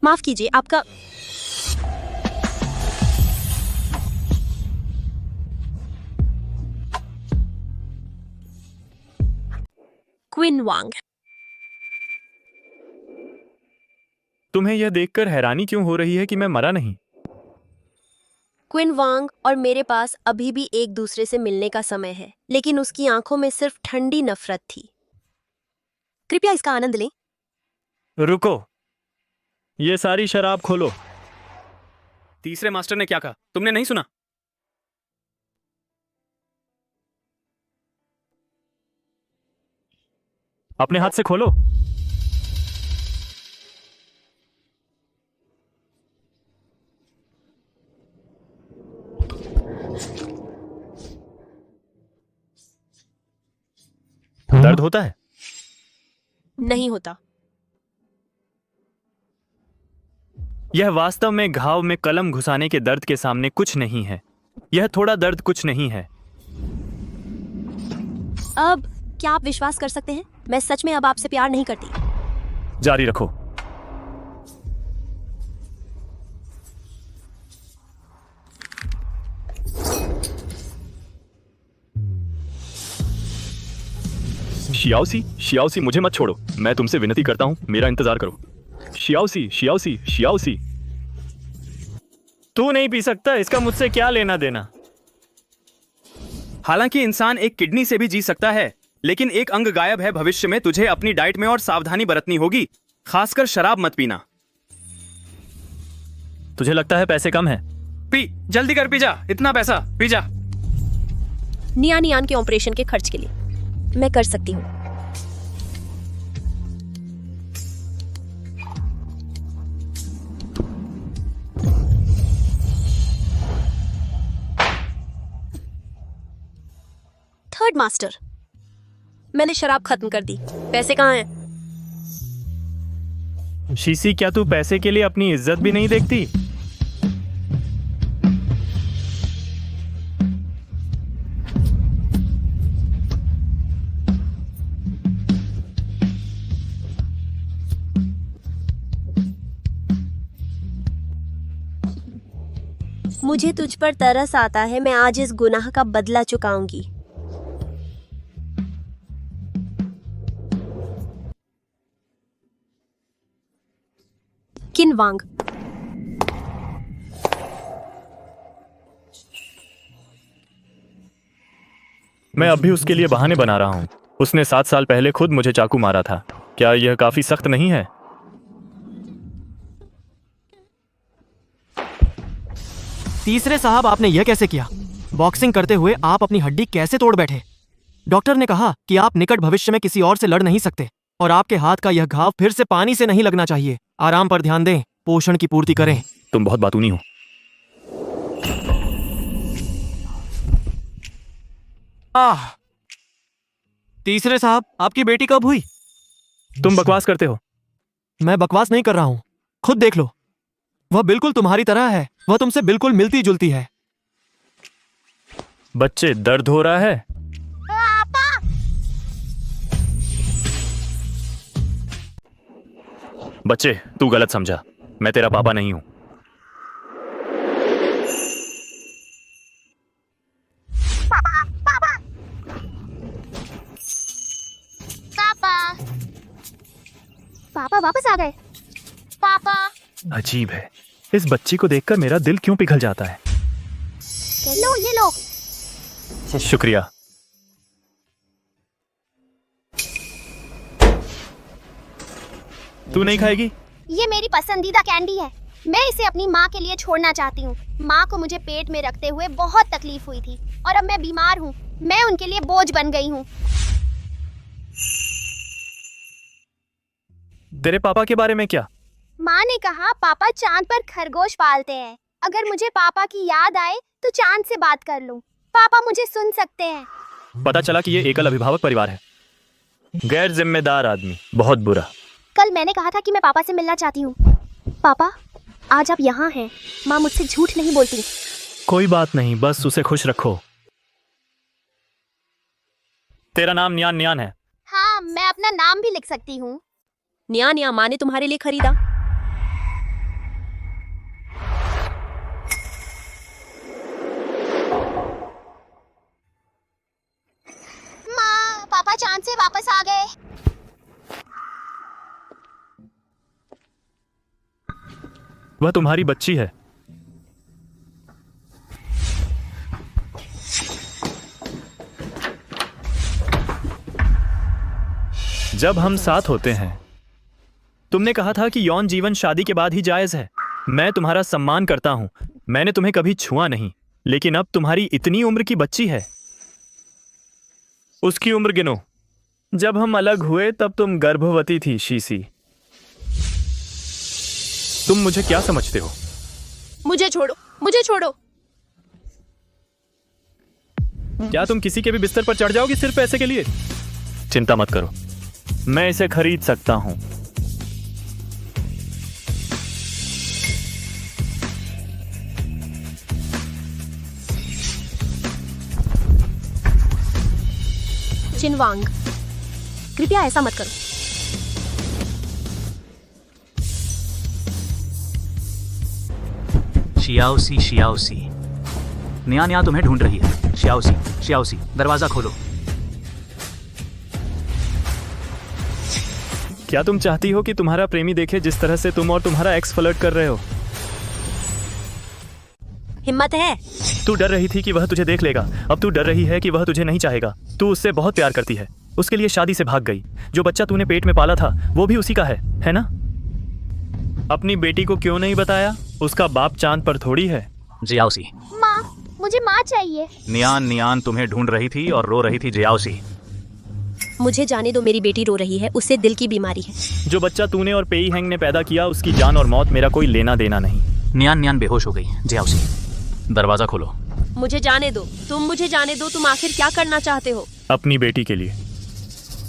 माफ कीजिए, आपका क्विन वांग। तुम्हें यह देखकर हैरानी क्यों हो रही है कि मैं मरा नहीं? क्विन वांग और मेरे पास अभी भी एक दूसरे से मिलने का समय है, लेकिन उसकी आंखों में सिर्फ ठंडी नफरत थी। कृपया इसका आनंद लें। रुको, ये सारी शराब खोलो। तीसरे मास्टर ने क्या कहा, तुमने नहीं सुना? अपने हाथ से खोलो। दर्द होता है? नहीं होता। यह वास्तव में घाव में कलम घुसाने के दर्द के सामने कुछ नहीं है। यह थोड़ा दर्द कुछ नहीं है। अब क्या आप विश्वास कर सकते हैं, मैं सच में अब आपसे प्यार नहीं करती। जारी रखो। शियाओसी, शियाओसी, मुझे मत छोड़ो। मैं तुमसे विनती करता हूं, मेरा इंतजार करो। शियाओसी, शियाओसी, शियाओसी। तू नहीं पी सकता, इसका मुझसे क्या लेना देना? हालांकि इंसान एक किडनी से भी जी सकता है, लेकिन एक अंग गायब है। भविष्य में तुझे अपनी डाइट में और सावधानी बरतनी होगी, खासकर शराब मत पीना। तुझे लगता है पैसे कम है? पी, जल्दी कर, पी जा, इतना पैसा, पी जा। नियान के ऑपरेशन के खर्च के लिए मैं कर सकती हूँ। थर्ड मास्टर, मैंने शराब खत्म कर दी, पैसे कहाँ हैं? शीशी, क्या तू पैसे के लिए अपनी इज्जत भी नहीं देखती? मुझे तुझ पर तरस आता है, मैं आज इस गुनाह का बदला चुकाऊंगी। किन वांग। मैं अब भी उसके लिए बहाने बना रहा हूं। उसने 7 साल पहले खुद मुझे चाकू मारा था। क्या यह काफी सख्त नहीं है? तीसरे साहब, आपने यह कैसे किया? बॉक्सिंग करते हुए आप अपनी हड्डी कैसे तोड़ बैठे? डॉक्टर ने कहा कि आप निकट भविष्य में किसी और से लड़ नहीं सकते और आपके हाथ का यह घाव फिर से पानी से नहीं लगना चाहिए। आराम पर ध्यान दें, पोषण की पूर्ति करें। तुम बहुत बातूनी हो। आह! तीसरे साहब, आपकी बेटी कब हुई? तुम बकवास करते हो। मैं बकवास नहीं कर रहा हूं, खुद देख लो। वह बिल्कुल तुम्हारी तरह है, वह तुमसे बिल्कुल मिलती जुलती है। बच्चे, दर्द हो रहा है? बच्चे, तू गलत समझा। मैं तेरा पापा नहीं हूं। पापा वापस आ गए। पापा, अजीब है, इस बच्ची को देखकर मेरा दिल क्यों पिघल जाता है। लो ये लो। शुक्रिया। तू नहीं खाएगी? ये मेरी पसंदीदा कैंडी है। मैं इसे अपनी माँ के लिए छोड़ना चाहती हूँ। माँ को मुझे पेट में रखते हुए बहुत तकलीफ हुई थी और अब मैं बीमार हूँ। मैं उनके लिए बोझ बन गई हूँ। तेरे पापा के बारे में क्या? माँ ने कहा पापा चांद पर खरगोश पालते हैं। अगर मुझे पापा की याद आए तो चांद से बात कर लूं। पापा मुझे सुन सकते हैं। पता चला कि ये एकल अभिभावक परिवार है। गैर जिम्मेदार आदमी, बहुत बुरा। कल मैंने कहा था कि मैं पापा से मिलना चाहती हूँ। पापा, आज आप यहाँ हैं। माँ मुझसे झूठ नहीं बोलती। कोई बात नहीं, बस उसे खुश रखो। तेरा नाम नियान नियान है। हाँ, मैं अपना नाम भी लिख सकती हूँ। निया माँ ने तुम्हारे लिए खरीदा। वह तुम्हारी बच्ची है। जब हम साथ होते हैं, तुमने कहा था कि यौन जीवन शादी के बाद ही जायज है। मैं तुम्हारा सम्मान करता हूं। मैंने तुम्हें कभी छुआ नहीं, लेकिन अब तुम्हारी इतनी उम्र की बच्ची है। उसकी उम्र गिनो। जब हम अलग हुए तब तुम गर्भवती थी शीशी। तुम मुझे क्या समझते हो? मुझे छोड़ो, मुझे छोड़ो। क्या तुम किसी के भी बिस्तर पर चढ़ जाओगी सिर्फ पैसे के लिए? चिंता मत करो, मैं इसे खरीद सकता हूं। चिनवांग, कृपया ऐसा मत करो। शियाओसी शियाओसी, निया निया तुम्हें ढूंढ रही है। शियाओसी शियाओसी, दरवाजा खोलो। क्या तुम चाहती हो कि तुम्हारा प्रेमी देखे जिस तरह से तुम और तुम्हारा एक्स फ्लर्ट कर रहे हो? हिम्मत है? तू डर रही थी कि वह तुझे देख लेगा, अब तू डर रही है कि वह तुझे नहीं चाहेगा। तू उससे बहुत प्यार करती है, उसके लिए शादी से भाग गई। जो बच्चा तूने पेट में पाला था वो भी उसी का है ना? अपनी बेटी को क्यों नहीं बताया? उसका बाप चांद पर थोड़ी है। जियाओसी, माँ, मुझे माँ चाहिए। नियान नियान तुम्हें ढूंढ रही थी और रो रही थी। जियाओसी, मुझे जाने दो, मेरी बेटी रो रही है, उससे दिल की बीमारी है। जो बच्चा तूने और पेई हैंग ने पैदा किया, उसकी जान और मौत मेरा कोई लेना देना नहीं। नियान नियान बेहोश हो गई। जियाओसी, दरवाजा खोलो। मुझे जाने दो, तुम मुझे जाने दो। तुम आखिर क्या करना चाहते हो? अपनी बेटी के लिए।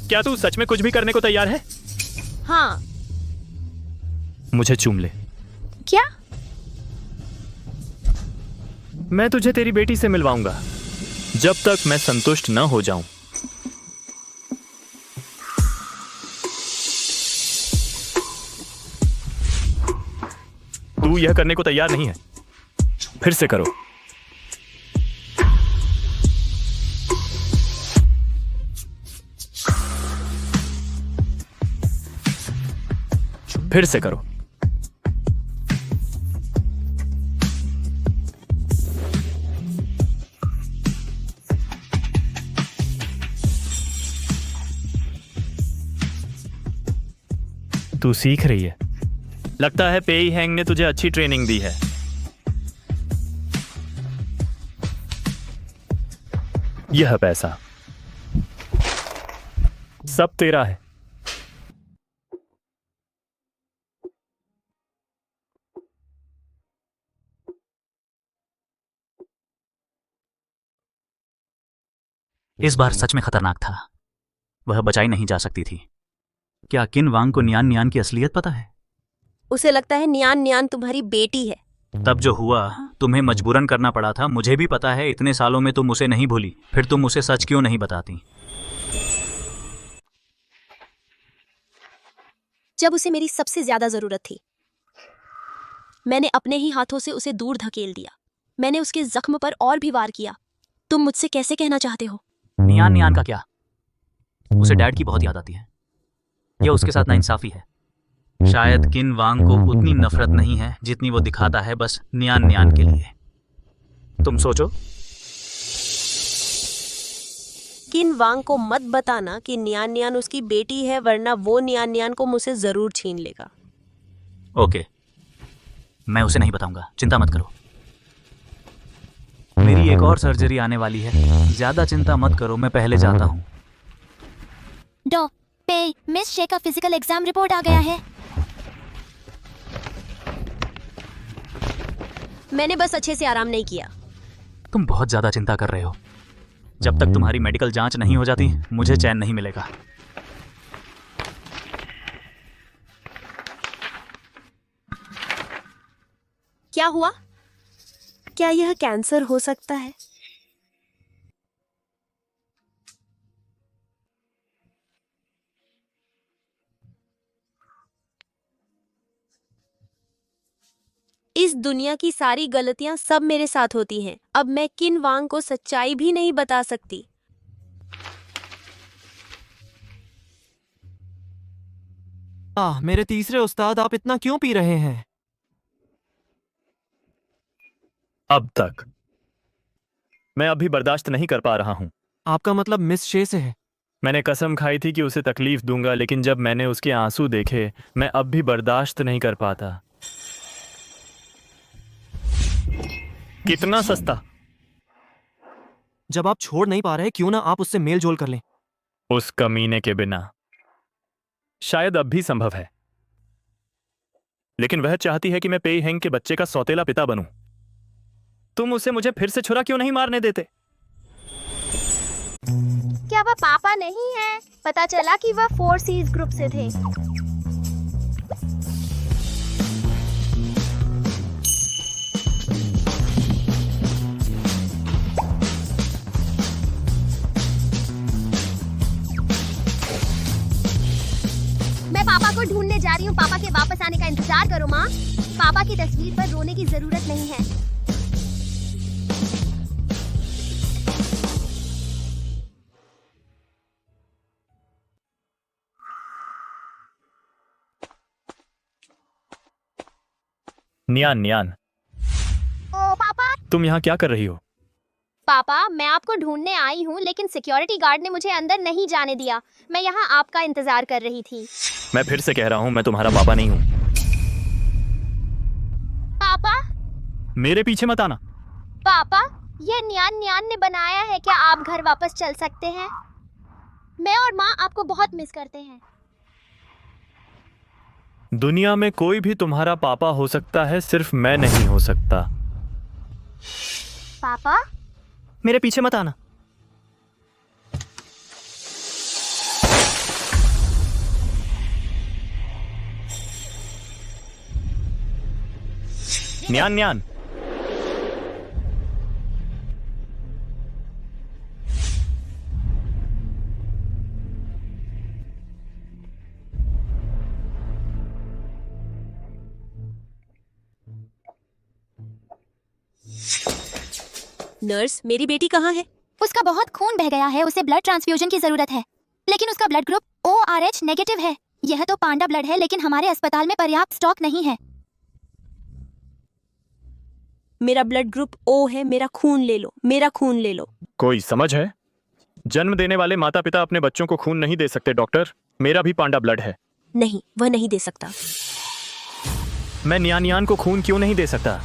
क्या तू सच में कुछ भी करने को तैयार है? हाँ। मुझे चूम ले। क्या? मैं तुझे तेरी बेटी से मिलवाऊंगा जब तक मैं संतुष्ट न हो जाऊं। तू यह करने को तैयार नहीं है? फिर से करो। फिर से करो। तू सीख रही है। लगता है पेई हैंग ने तुझे अच्छी ट्रेनिंग दी है। यह पैसा सब तेरा है। इस बार सच में खतरनाक था। वह बचाई नहीं जा सकती थी। क्या किन वांग को नियान नियान की असलियत पता है? उसे लगता है नियान नियान तुम्हारी बेटी है। तब जो हुआ तुम्हें मजबूरन करना पड़ा था। मुझे भी पता है, इतने सालों में तुम उसे नहीं भूली। फिर तुम उसे सच क्यों नहीं बताती? जब उसे मेरी सबसे ज्यादा जरूरत थी, मैंने अपने ही हाथों से उसे दूर धकेल दिया। मैंने उसके जख्म पर और भी वार किया। तुम मुझसे कैसे कहना चाहते हो? नियान नियान का क्या? उसे डैड की बहुत याद आती है। यह उसके साथ नाइंसाफी है। शायद किन वांग को उतनी नफरत नहीं है जितनी वो दिखाता है, बस नियान नियान के लिए। तुम सोचो। किन वांग को मत बताना कि नियान नियान उसकी बेटी है, वरना वो नियान नियान को मुझसे जरूर छीन लेगा। ओके, मैं उसे नहीं बताऊंगा, चिंता मत करो। मेरी एक और सर्जरी आने वाली है। ज्यादा चिंता मत करो, मैं पहले जाता हूँ। पे मिस शे का फिजिकल एग्जाम रिपोर्ट आ गया है। मैंने बस अच्छे से आराम नहीं किया। तुम बहुत ज्यादा चिंता कर रहे हो। जब तक तुम्हारी मेडिकल जांच नहीं हो जाती, मुझे चैन नहीं मिलेगा। क्या हुआ? क्या यह कैंसर हो सकता है? इस दुनिया की सारी गलतियां सब मेरे साथ होती हैं। अब मैं किन वांग को सच्चाई भी नहीं बता सकती। मेरे तीसरे उस्ताद, आप इतना क्यों पी रहे हैं? अब तक मैं अभी बर्दाश्त नहीं कर पा रहा हूं। आपका मतलब मिस शे से है? मैंने कसम खाई थी कि उसे तकलीफ दूंगा, लेकिन जब मैंने उसके आंसू देखे मैं अब भी बर्दाश्त नहीं कर पाता। कितना सस्ता। जब आप छोड़ नहीं पा रहे, क्यों ना आप उससे मेल जोल कर लें? उस कमीने के बिना शायद अब भी संभव है, लेकिन वह चाहती है कि मैं पेई हेंग के बच्चे का सौतेला पिता बनूं। तुम उसे मुझे फिर से छुरा क्यों नहीं मारने देते? क्या वह पापा नहीं है? पता चला कि वह 4 C's ग्रुप से थे। मैं पापा को ढूंढने जा रही हूँ। पापा के वापस आने का इंतजार करो माँ। पापा की तस्वीर पर रोने की जरूरत नहीं है। नियान नियान, ओ पापा। तुम यहाँ क्या कर रही हो? पापा, मैं आपको ढूंढने आई हूँ, लेकिन सिक्योरिटी गार्ड ने मुझे अंदर नहीं जाने दिया। मैं यहाँ आपका इंतजार कर रही थी। मैं फिर से कह रहा हूं, मैं तुम्हारा पापा नहीं हूं। पापा। मेरे पीछे मत आना। पापा, यह नियान नियान ने बनाया है। क्या आप घर वापस चल सकते हैं? मैं और माँ आपको बहुत मिस करते हैं। दुनिया में कोई भी तुम्हारा पापा हो सकता है, सिर्फ मैं नहीं हो सकता। पापा। मेरे पीछे मत आना। नियान नियान, नर्स, मेरी बेटी कहाँ है? उसका बहुत खून बह गया है, उसे ब्लड ट्रांसफ्यूजन की जरूरत है, लेकिन उसका ब्लड ग्रुप ORH नेगेटिव है। यह तो पांडा ब्लड है, लेकिन हमारे अस्पताल में पर्याप्त स्टॉक नहीं है। मेरा ब्लड ग्रुप O है। मेरा खून ले लो, मेरा खून ले लो। कोई समझ है? जन्म देने वाले माता पिता अपने बच्चों को खून नहीं दे सकते डॉक्टर। मेरा भी पांडा ब्लड है। नहीं, वह नहीं दे सकता। मैं नियान नियान को खून क्यों नहीं दे सकता?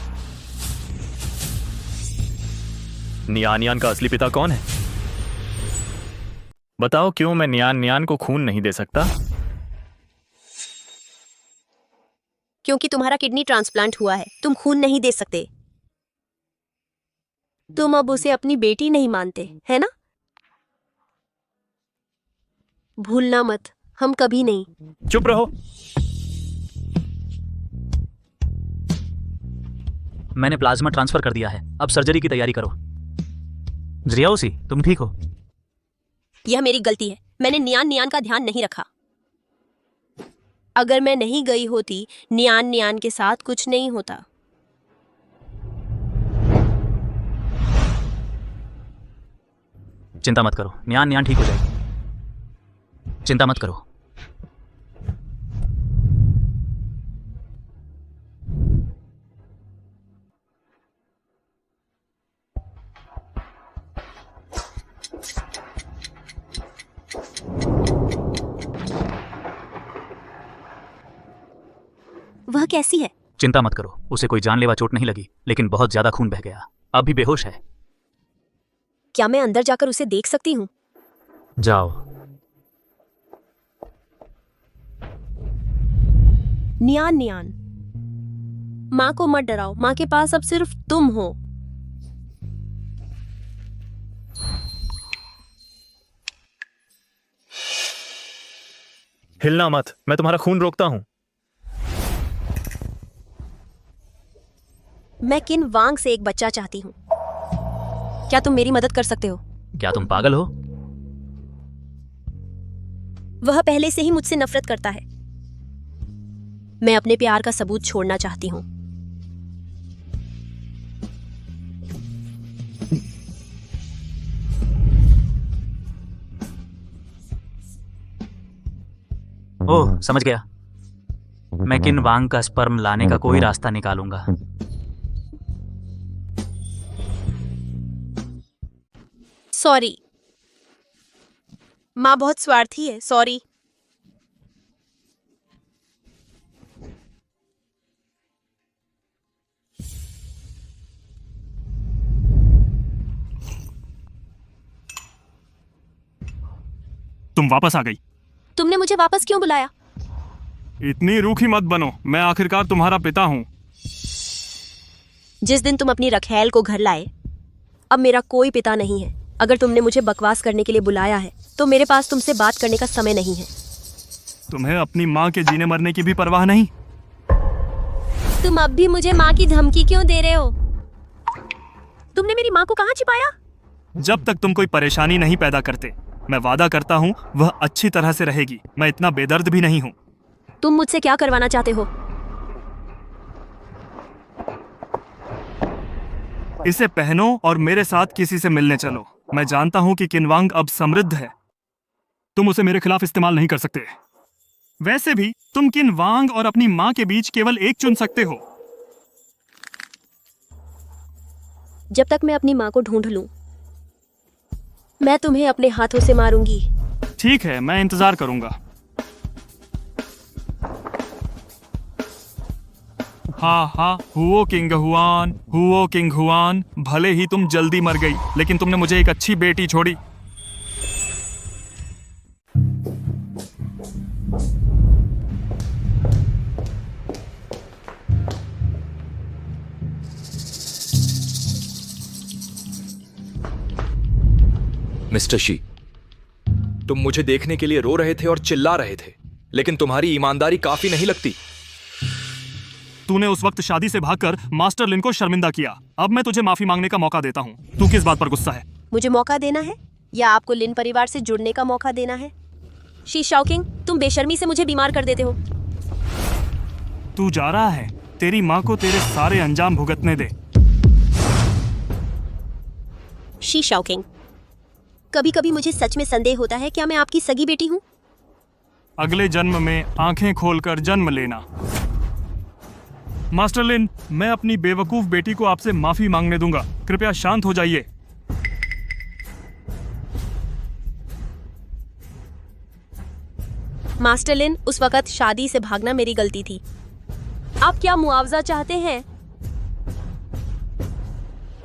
नियान नियान का असली पिता कौन है? बताओ, क्यों मैं नियान नियान को खून नहीं दे सकता? क्योंकि तुम्हारा किडनी ट्रांसप्लांट हुआ है, तुम खून नहीं दे सकते। तुम अब उसे अपनी बेटी नहीं मानते, है ना? भूलना मत, हम कभी नहीं। चुप रहो। मैंने प्लाज्मा ट्रांसफर कर दिया है, अब सर्जरी की तैयारी करो। जियाओसी, तुम ठीक हो? यह मेरी गलती है। मैंने नियान नियान का ध्यान नहीं रखा। अगर मैं नहीं गई होती, नियान नियान के साथ कुछ नहीं होता। चिंता मत करो, नियान नियान ठीक हो जाएगी। चिंता मत करो। वह कैसी है? चिंता मत करो, उसे कोई जानलेवा चोट नहीं लगी, लेकिन बहुत ज्यादा खून बह गया। अब भी बेहोश है। क्या मैं अंदर जाकर उसे देख सकती हूँ? जाओ। नियान नियान, माँ को मत डराओ। माँ के पास अब सिर्फ तुम हो। हिलना मत, मैं तुम्हारा खून रोकता हूं। मैं किन वांग से एक बच्चा चाहती हूँ। क्या तुम मेरी मदद कर सकते हो? क्या तुम पागल हो? वह पहले से ही मुझसे नफरत करता है। मैं अपने प्यार का सबूत छोड़ना चाहती हूँ। ओह, समझ गया। मैं किन वांग का स्पर्म लाने का कोई रास्ता निकालूंगा। सॉरी। माँ बहुत स्वार्थी है, सॉरी। तुम वापस आ गई। तुमने मुझे वापस क्यों बुलाया? इतनी रूखी मत बनो, मैं आखिरकार तुम्हारा पिता हूँ। जिस दिन तुम अपनी रखैल को घर लाए, अब मेरा कोई पिता नहीं है। अगर तुमने मुझे बकवास करने के लिए बुलाया है तो मेरे पास तुमसे बात करने का समय नहीं है। तुम्हें अपनी माँ के जीने मरने की भी परवाह नहीं? तुम अब भी मुझे माँ की धमकी क्यों दे रहे हो? तुमने मेरी माँ को कहाँ छिपाया? जब तक तुम कोई परेशानी नहीं पैदा करते, मैं वादा करता हूँ वह अच्छी तरह से रहेगी। मैं इतना बेदर्द भी नहीं हूँ। तुम मुझसे क्या करवाना चाहते हो? इसे पहनो और मेरे साथ किसी से मिलने चलो। मैं जानता हूँ कि किन्वांग अब समृद्ध है। तुम उसे मेरे खिलाफ इस्तेमाल नहीं कर सकते। वैसे भी तुम किन्वांग और अपनी माँ के बीच केवल एक चुन सकते हो। जब तक मैं अपनी माँ को ढूंढ लूं, मैं तुम्हें अपने हाथों से मारूंगी। ठीक है, मैं इंतजार करूंगा। हाँ, हुओ किंग हुआन, भले ही तुम जल्दी मर गई, लेकिन तुमने मुझे एक अच्छी बेटी छोड़ी। मिस्टर शी, तुम मुझे देखने के लिए रो रहे थे और चिल्ला रहे थे, लेकिन तुम्हारी ईमानदारी काफी नहीं लगती। तूने उस वक्त शादी से भागकर मास्टर लिन को शर्मिंदा किया। अब मैं तुझे माफी मांगने का मौका देता हूँ। तू किस बात पर गुस्सा है? मुझे मौका देना है या आपको लिन परिवार से जुड़ने का मौका देना है? शी शाओकिंग, तुम बेशर्मी से मुझे बीमार कर देते हो। तू जा रहा है? तेरी माँ को तेरे सारे अंजाम भुगतने दे। शी शाओकिंग, कभी कभी मुझे सच में संदेह होता है, क्या मैं आपकी सगी बेटी हूँ? अगले जन्म में आंखें खोलकर जन्म लेना। मास्टर लिन, मैं अपनी बेवकूफ बेटी को आपसे माफी मांगने दूंगा। कृपया शांत हो जाइए। मास्टर लिन, उस वक्त शादी से भागना मेरी गलती थी। आप क्या मुआवजा चाहते हैं?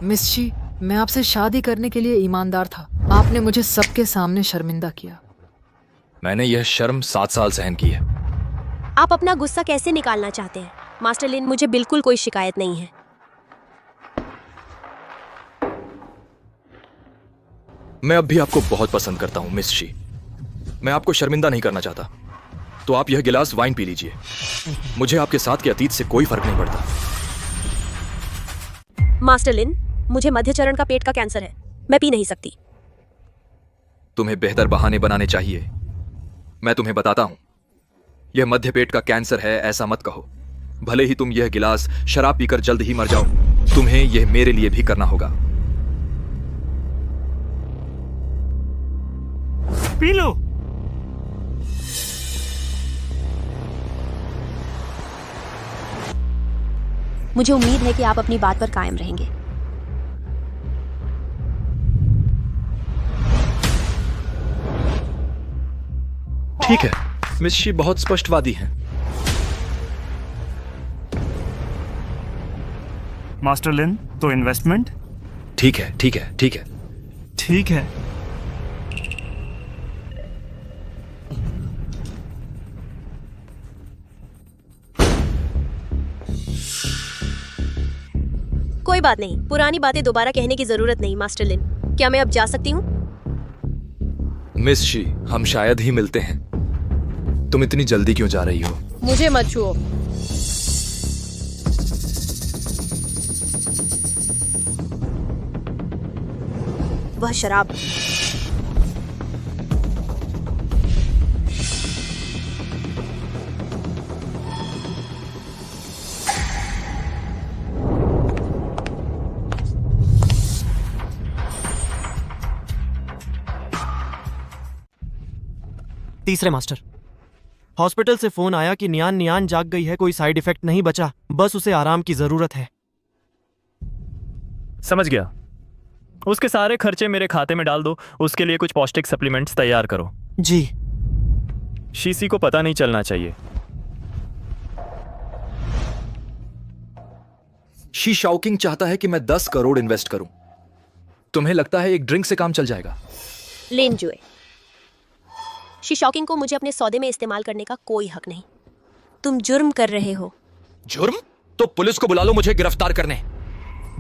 मिस शी, मैं आपसे शादी करने के लिए ईमानदार था। आपने मुझे सबके सामने शर्मिंदा किया। मैंने यह शर्म 7 साल सहन की है। आप अपना गुस्सा कैसे निकालना चाहते हैं? मास्टर लिन, मुझे बिल्कुल कोई शिकायत नहीं है। मैं अब भी आपको बहुत पसंद करता हूं मिस शी। मैं आपको शर्मिंदा नहीं करना चाहता। तो आप यह गिलास वाइन पी लीजिए। मुझे आपके साथ के अतीत से कोई फर्क नहीं पड़ता। मास्टर लिन, मुझे मध्य चरण का पेट का कैंसर है, मैं पी नहीं सकती। तुम्हें बेहतर बहाने बनाने चाहिए। मैं तुम्हें बताता हूं, यह मध्य पेट का कैंसर है ऐसा मत कहो। भले ही तुम यह गिलास शराब पीकर जल्द ही मर जाओ, तुम्हें यह मेरे लिए भी करना होगा। P low. मुझे उम्मीद है कि आप अपनी बात पर कायम रहेंगे। ठीक है, मिस शी बहुत स्पष्टवादी हैं। मास्टर लिन, तो इन्वेस्टमेंट? ठीक है, ठीक है, ठीक है। ठीक है। कोई बात नहीं, पुरानी बातें दोबारा कहने की जरूरत नहीं। मास्टर लिन, क्या मैं अब जा सकती हूँ? मिस शी, हम शायद ही मिलते हैं। तुम इतनी जल्दी क्यों जा रही हो? मुझे मत छुओ। वह शराब। तीसरे मास्टर, हॉस्पिटल से फोन आया कि नियान नियान जाग गई है, कोई साइड इफेक्ट नहीं बचा, बस उसे आराम की जरूरत है। समझ गया। उसके सारे खर्चे मेरे खाते में डाल दो। उसके लिए कुछ पौष्टिक सप्लीमेंट्स तैयार करो। जी। शीसी को पता नहीं चलना चाहिए। शी शाओकिंग चाहता है कि मैं 10 करोड़ इन्वेस्ट करूं। तुम्हें लगता है एक ड्रिंक से काम चल जाएगा? लिन जुए, शी शॉकिंग को मुझे अपने सौदे में इस्तेमाल करने का कोई हक नहीं। तुम जुर्म कर रहे हो। जुर्म? तो पुलिस को बुला लो मुझे गिरफ्तार करने।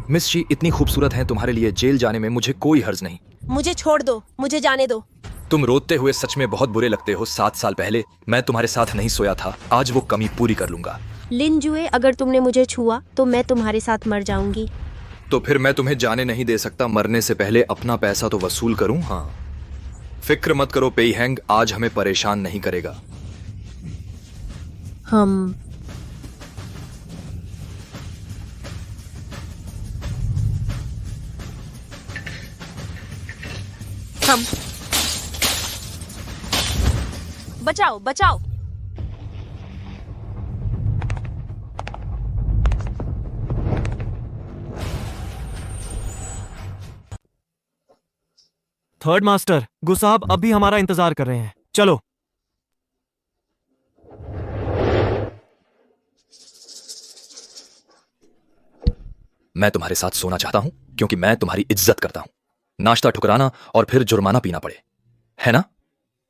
मिस शी इतनी खूबसूरत हैं, तुम्हारे लिए जेल जाने में मुझे कोई हर्ज नहीं। मुझे छोड़ दो, मुझे जाने दो। तुम रोते हुए सच में बहुत बुरे लगते हो। 7 साल पहले मैं तुम्हारे साथ नहीं सोया था, आज वो कमी पूरी कर लूंगा। लिन जुए, अगर तुमने मुझे छुआ तो मैं तुम्हारे साथ मर जाऊंगी। तो फिर मैं तुम्हें जाने नहीं दे सकता। मरने से पहले अपना पैसा तो वसूल करूं। हाँ, फिक्र मत करो, पेई हैंग आज हमें परेशान नहीं करेगा। हम बचाओ, बचाओ। थर्ड मास्टर, गुसाब अब भी हमारा इंतजार कर रहे हैं। चलो। मैं तुम्हारे साथ सोना चाहता हूं क्योंकि मैं तुम्हारी इज्जत करता हूं। नाश्ता ठुकराना और फिर जुर्माना पीना पड़े, है ना?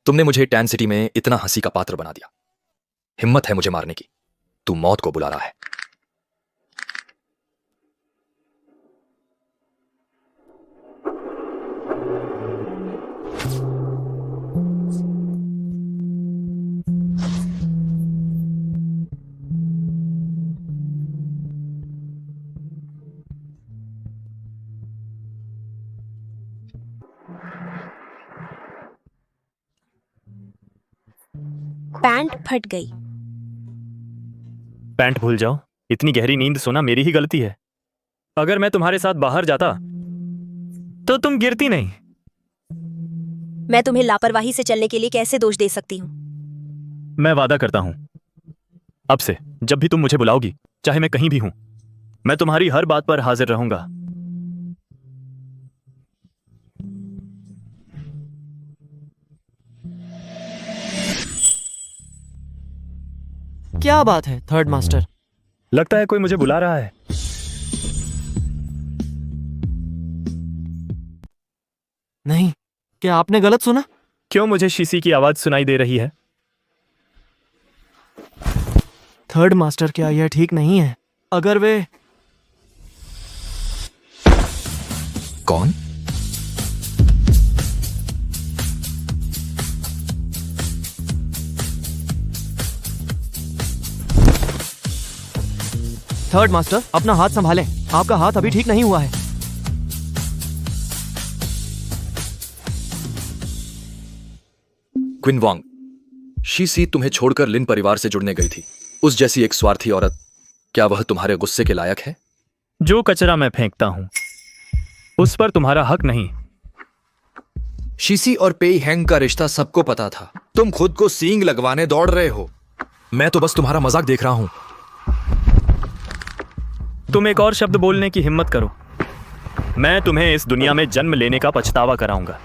तुमने मुझे टैन सिटी में इतना हंसी का पात्र बना दिया। हिम्मत है मुझे मारने की। तू मौत को बुला रहा है। पैंट फट गई। पैंट भूल जाओ। इतनी गहरी नींद सोना मेरी ही गलती है। अगर मैं तुम्हारे साथ बाहर जाता तो तुम गिरती नहीं। मैं तुम्हें लापरवाही से चलने के लिए कैसे दोष दे सकती हूँ? मैं वादा करता हूं, अब से जब भी तुम मुझे बुलाओगी, चाहे मैं कहीं भी हूं, मैं तुम्हारी हर बात पर हाजिर रहूंगा। क्या बात है थर्ड मास्टर? लगता है कोई मुझे बुला रहा है। नहीं, क्या आपने गलत सुना? क्यों मुझे शीशी की आवाज सुनाई दे रही है? थर्ड मास्टर, क्या यह ठीक नहीं है? अगर वे कौन? थर्ड मास्टर, अपना हाथ संभालें। आपका हाथ अभी ठीक नहीं हुआ है। क्विन वांग, शीसी तुम्हें छोड़कर लिन परिवार से जुड़ने गई थी। उस जैसी एक स्वार्थी औरत, क्या वह तुम्हारे गुस्से के लायक है? जो कचरा मैं फेंकता हूं उस पर तुम्हारा हक नहीं। शीसी और पेई हैंग का रिश्ता सबको पता था। तुम खुद को सींग लगवाने दौड़ रहे हो। मैं तो बस तुम्हारा मजाक देख रहा हूं। तुम एक और शब्द बोलने की हिम्मत करो, मैं तुम्हें इस दुनिया में जन्म लेने का पछतावा कराऊंगा।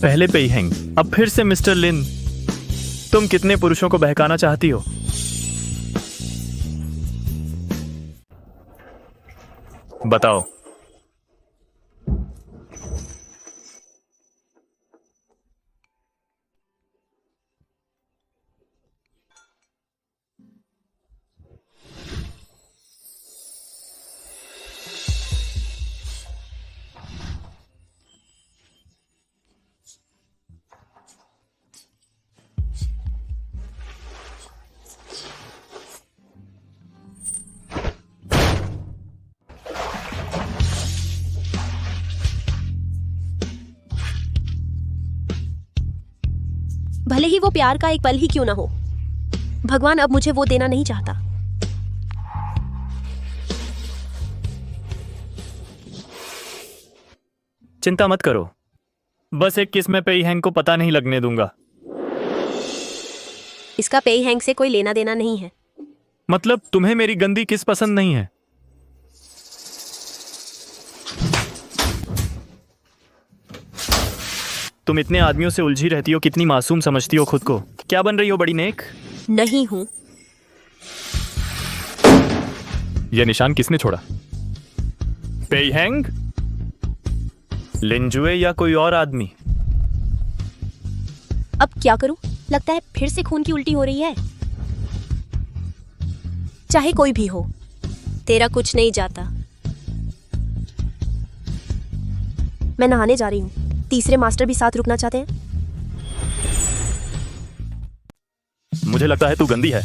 पहले पे ही हैंग, अब फिर से मिस्टर लिन। तुम कितने पुरुषों को बहकाना चाहती हो? बताओ। भले ही वो प्यार का एक पल ही क्यों ना हो। भगवान अब मुझे वो देना नहीं चाहता। चिंता मत करो, बस एक किस मैं पेई हैंग को पता नहीं लगने दूंगा। इसका पेई हैंग से कोई लेना देना नहीं है। मतलब तुम्हें मेरी गंदी किस पसंद नहीं है? तुम इतने आदमियों से उलझी रहती हो, कितनी मासूम समझती हो खुद को। क्या बन रही हो, बड़ी नेक? नहीं हूं। यह निशान किसने छोड़ा? पेई हैंग, लिंजुए या कोई और आदमी? अब क्या करूं? लगता है फिर से खून की उल्टी हो रही है। चाहे कोई भी हो, तेरा कुछ नहीं जाता। मैं नहाने जा रही हूं। तीसरे मास्टर भी साथ रुकना चाहते हैं। मुझे लगता है तू गंदी है।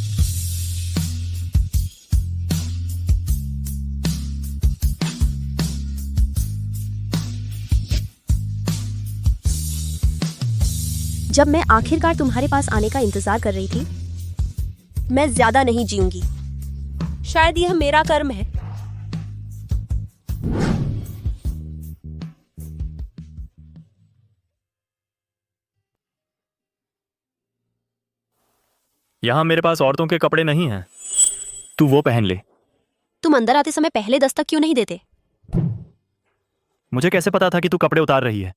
जब मैं आखिरकार तुम्हारे पास आने का इंतजार कर रही थी, मैं ज्यादा नहीं जीऊंगी। शायद यह मेरा कर्म है। यहां मेरे पास औरतों के कपड़े नहीं हैं, तू वो पहन ले। तुम अंदर आते समय पहले दस्तक क्यों नहीं देते? मुझे कैसे पता था कि तू कपड़े उतार रही है?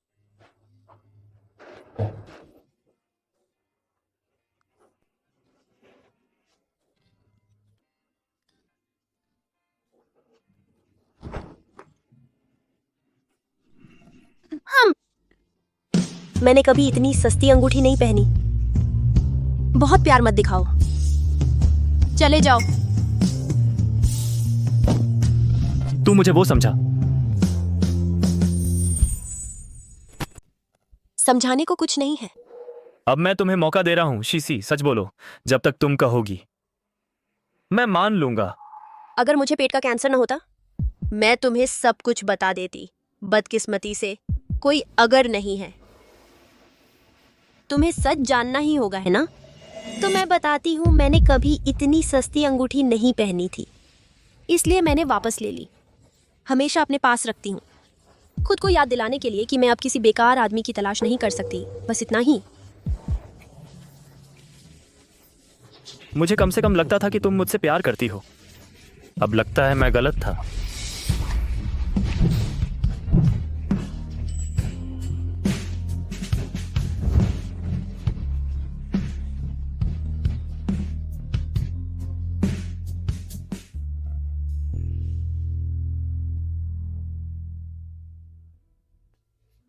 मैंने कभी इतनी सस्ती अंगूठी नहीं पहनी। बहुत प्यार मत दिखाओ। चले जाओ। तू मुझे वो समझा। समझाने को कुछ नहीं है। अब मैं तुम्हें मौका दे रहा हूं शीसी, सच बोलो। जब तक तुम कहोगी मैं मान लूंगा। अगर मुझे पेट का कैंसर न होता, मैं तुम्हें सब कुछ बता देती। बदकिस्मती से कोई अगर नहीं है। तुम्हें सच जानना ही होगा, है ना? तो मैं बताती हूँ, मैंने कभी इतनी सस्ती अंगूठी नहीं पहनी थी, इसलिए मैंने वापस ले ली। हमेशा अपने पास रखती हूँ, खुद को याद दिलाने के लिए कि मैं अब किसी बेकार आदमी की तलाश नहीं कर सकती। बस इतना ही। मुझे कम से कम लगता था कि तुम मुझसे प्यार करती हो। अब लगता है मैं गलत था।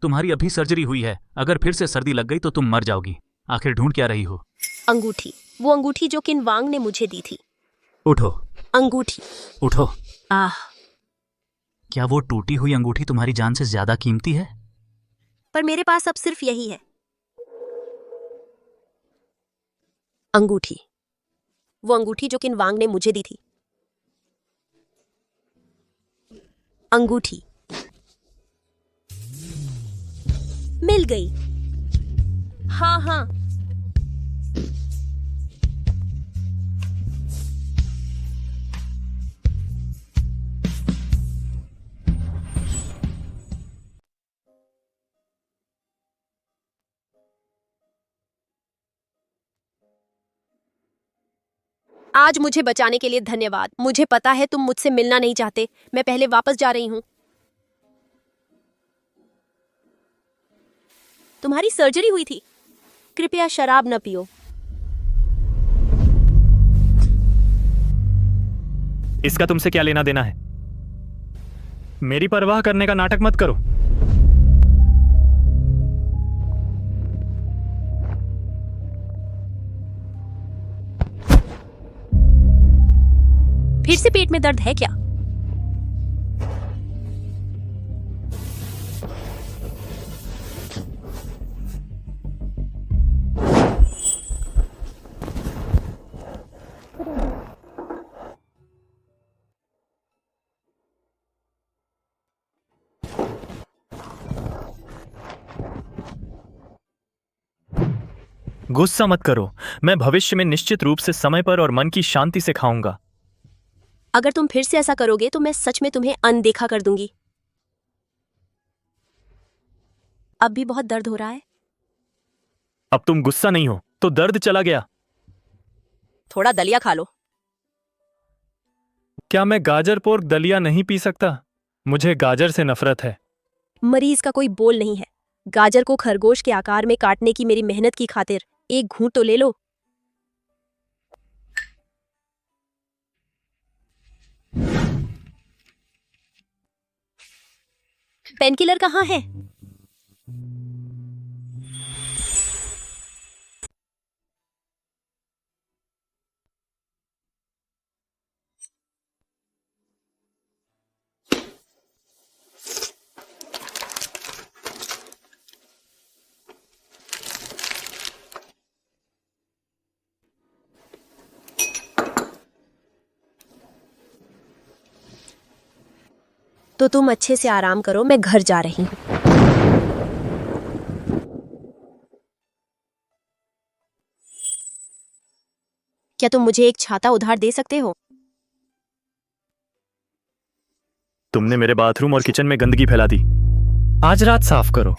तुम्हारी अभी सर्जरी हुई है, अगर फिर से सर्दी लग गई तो तुम मर जाओगी। आखिर ढूंढ क्या रही हो? अंगूठी, वो अंगूठी जो किन वांग ने मुझे दी थी। उठो। अंगूठी। उठो। आह, क्या वो टूटी हुई अंगूठी तुम्हारी जान से ज्यादा कीमती है? पर मेरे पास अब सिर्फ यही है। अंगूठी, वो अंगूठी जो किन वांग ने मुझे दी थी। अंगूठी मिल गई। हाँ हाँ, आज मुझे बचाने के लिए धन्यवाद। मुझे पता है तुम मुझसे मिलना नहीं चाहते। मैं पहले वापस जा रही हूँ। तुम्हारी सर्जरी हुई थी। कृपया शराब न पियो। इसका तुमसे क्या लेना देना है? मेरी परवाह करने का नाटक मत करो। फिर से पेट में दर्द है क्या? गुस्सा मत करो। मैं भविष्य में निश्चित रूप से समय पर और मन की शांति से खाऊंगा। अगर तुम फिर से ऐसा करोगे तो मैं सच में तुम्हें अनदेखा कर दूंगी। अब भी बहुत दर्द हो रहा है? अब तुम गुस्सा नहीं हो तो दर्द चला गया। थोड़ा दलिया खा लो। क्या मैं गाजर पोर्क दलिया नहीं पी सकता? मुझे गाजर से नफरत है। मरीज का कोई बोल नहीं है। गाजर को खरगोश के आकार में काटने की मेरी मेहनत की खातिर एक घूंट तो ले लो। पेनकिलर कहाँ है? तो तुम अच्छे से आराम करो, मैं घर जा रही हूं। क्या तुम मुझे एक छाता उधार दे सकते हो? तुमने मेरे बाथरूम और किचन में गंदगी फैला दी। आज रात साफ करो।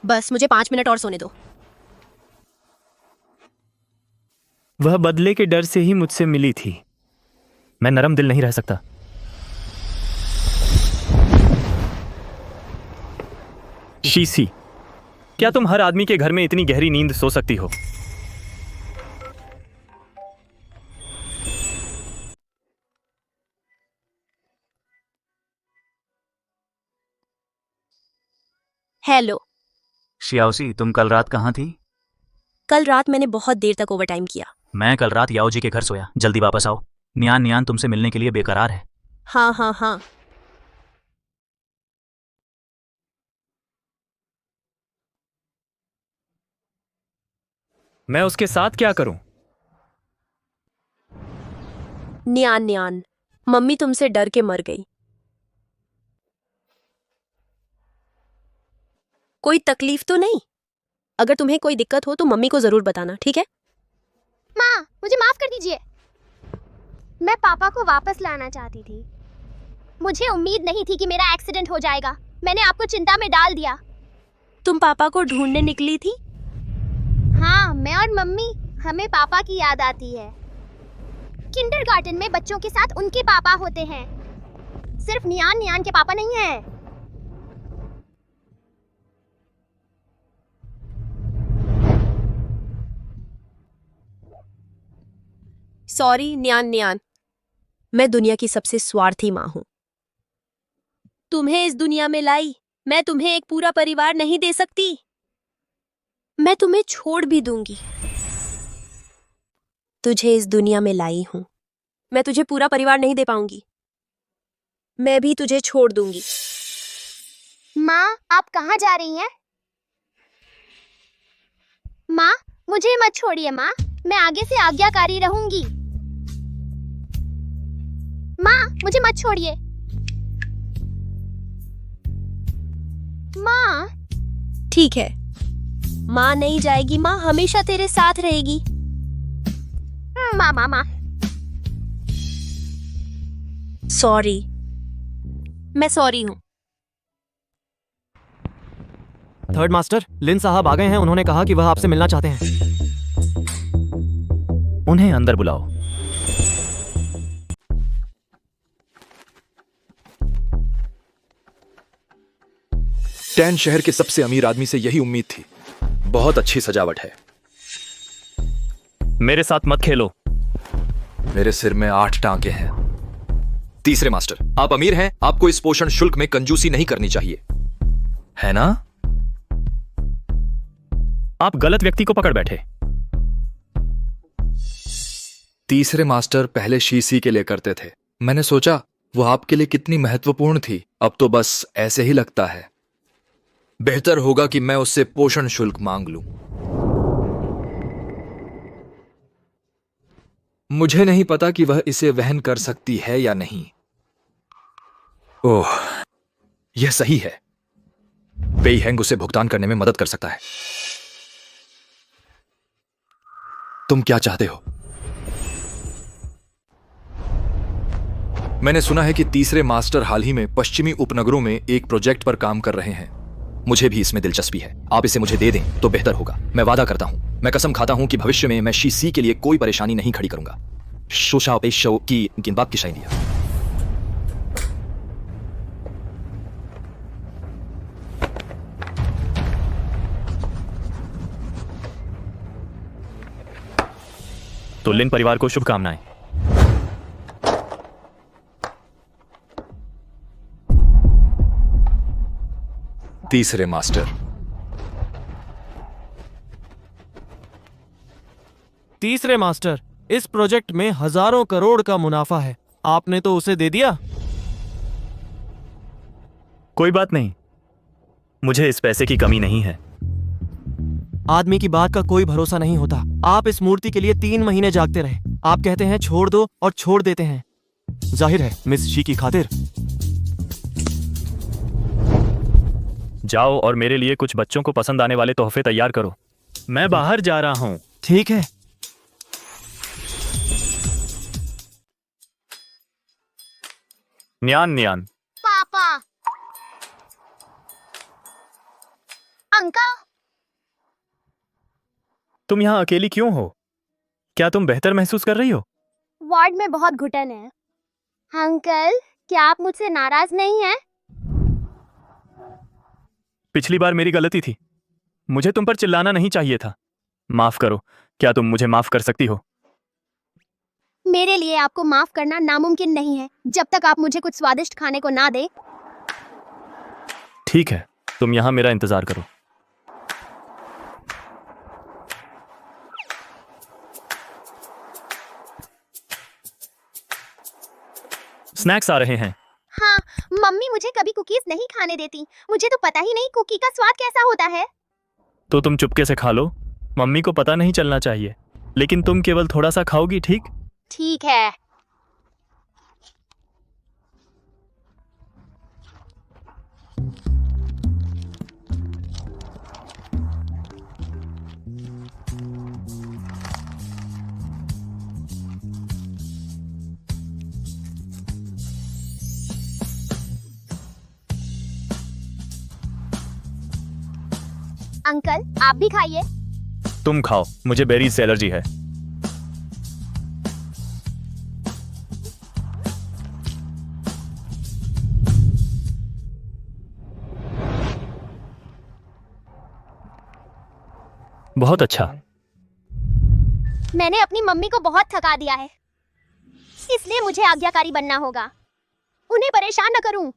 बस मुझे 5 मिनट और सोने दो। वह बदले के डर से ही मुझसे मिली थी। मैं नरम दिल नहीं रह सकता। शीशी, क्या तुम हर आदमी के घर में इतनी गहरी नींद सो सकती हो? हेलो। शियाओसी, तुम कल रात कहाँ थी? कल रात मैंने बहुत देर तक ओवरटाइम किया। मैं कल रात याओ जी के घर सोया। जल्दी वापस आओ। नियान नियान तुमसे मिलने के लिए बेकरार है। हाँ हाँ हाँ। मैं उसके साथ क्या करूं? न्यान न्यान, मम्मी तुमसे डर के मर गई। कोई तकलीफ तो नहीं? अगर तुम्हें कोई दिक्कत हो तो मम्मी को जरूर बताना, ठीक है? माँ, मुझे माफ कर दीजिए। मैं पापा को वापस लाना चाहती थी। मुझे उम्मीद नहीं थी कि मेरा एक्सीडेंट हो जाएगा। मैंने आपको चिंता में डाल दिया। तुम पापा को ढूंढने निकली थी? हाँ, मैं और मम्मी, हमें पापा की याद आती है। किंडरगार्टन में बच्चों के साथ उनके पापा होते हैं। सिर्फ नियान नियान के पापा नहीं हैं। सॉरी न्यान न्यान, मैं दुनिया की सबसे स्वार्थी माँ हूं। तुम्हें इस दुनिया में लाई, मैं तुम्हें एक पूरा परिवार नहीं दे सकती। मैं तुम्हें छोड़ भी दूंगी। तुझे इस दुनिया में लाई हूं, मैं तुझे पूरा परिवार नहीं दे पाऊंगी। मैं भी तुझे छोड़ दूंगी। माँ, आप कहाँ जा रही हैं? माँ, मुझे मत छोड़िए माँ, मैं आगे से आज्ञाकारी रहूंगी। माँ, मुझे मत छोड़िए। माँ। ठीक है, माँ नहीं जाएगी, माँ हमेशा तेरे साथ रहेगी। माँ माँ माँ। सॉरी, मैं सॉरी हूं। थर्ड मास्टर, लिन साहब आ गए हैं। उन्होंने कहा कि वह आपसे मिलना चाहते हैं। उन्हें अंदर बुलाओ। टैन शहर के सबसे अमीर आदमी से यही उम्मीद थी। बहुत अच्छी सजावट है। मेरे साथ मत खेलो। मेरे सिर में 8 टांके हैं। तीसरे मास्टर, आप अमीर हैं, आपको इस पोषण शुल्क में कंजूसी नहीं करनी चाहिए, है ना? आप गलत व्यक्ति को पकड़ बैठे। तीसरे मास्टर पहले शीशी के लिए करते थे। मैंने सोचा वो आपके लिए कितनी महत्वपूर्ण थी अब तो बस ऐसे ही लगता है। बेहतर होगा कि मैं उससे पोषण शुल्क मांग लूं। मुझे नहीं पता कि वह इसे वहन कर सकती है या नहीं। ओह, यह सही है। पेईहेंग उसे भुगतान करने में मदद कर सकता है। तुम क्या चाहते हो? मैंने सुना है कि तीसरे मास्टर हाल ही में पश्चिमी उपनगरों में एक प्रोजेक्ट पर काम कर रहे हैं। मुझे भी इसमें दिलचस्पी है। आप इसे मुझे दे दें तो बेहतर होगा। मैं वादा करता हूं, मैं कसम खाता हूं कि भविष्य में मैं शी के लिए कोई परेशानी नहीं खड़ी करूंगा। शोशा पेशो की गिनबाक की शायदिया। तो लिन परिवार को शुभकामनाएं। तीसरे मास्टर, तीसरे मास्टर, इस प्रोजेक्ट में हजारों करोड़ का मुनाफा है। आपने तो उसे दे दिया। कोई बात नहीं, मुझे इस पैसे की कमी नहीं है। आदमी की बात का कोई भरोसा नहीं होता। आप इस मूर्ति के लिए 3 महीने जागते रहे। आप कहते हैं छोड़ दो और छोड़ देते हैं। जाहिर है मिस शी की खातिर। जाओ और मेरे लिए कुछ बच्चों को पसंद आने वाले तोहफे तैयार करो। मैं बाहर जा रहा हूं। ठीक है। न्यान न्यान। पापा। अंकल। तुम यहाँ अकेली क्यों हो? क्या तुम बेहतर महसूस कर रही हो? वार्ड में बहुत घुटन है। अंकल, क्या आप मुझसे नाराज नहीं हैं? पिछली बार मेरी गलती थी। मुझे तुम पर चिल्लाना नहीं चाहिए था। माफ करो। क्या तुम मुझे माफ कर सकती हो? मेरे लिए आपको माफ करना नामुमकिन नहीं है जब तक आप मुझे कुछ स्वादिष्ट खाने को ना दे। ठीक है, तुम यहाँ मेरा इंतजार करो। स्नैक्स आ रहे हैं। हाँ, मम्मी मुझे कभी कुकीज नहीं खाने देती। मुझे तो पता ही नहीं कुकी का स्वाद कैसा होता है। तो तुम चुपके से खा लो। मम्मी को पता नहीं चलना चाहिए, लेकिन तुम केवल थोड़ा सा खाओगी, ठीक? ठीक है। अंकल, आप भी खाइए। तुम खाओ, मुझे बेरीज से एलर्जी है। बहुत अच्छा। मैंने अपनी मम्मी को बहुत थका दिया है, इसलिए मुझे आज्ञाकारी बनना होगा। उन्हें परेशान न करूं।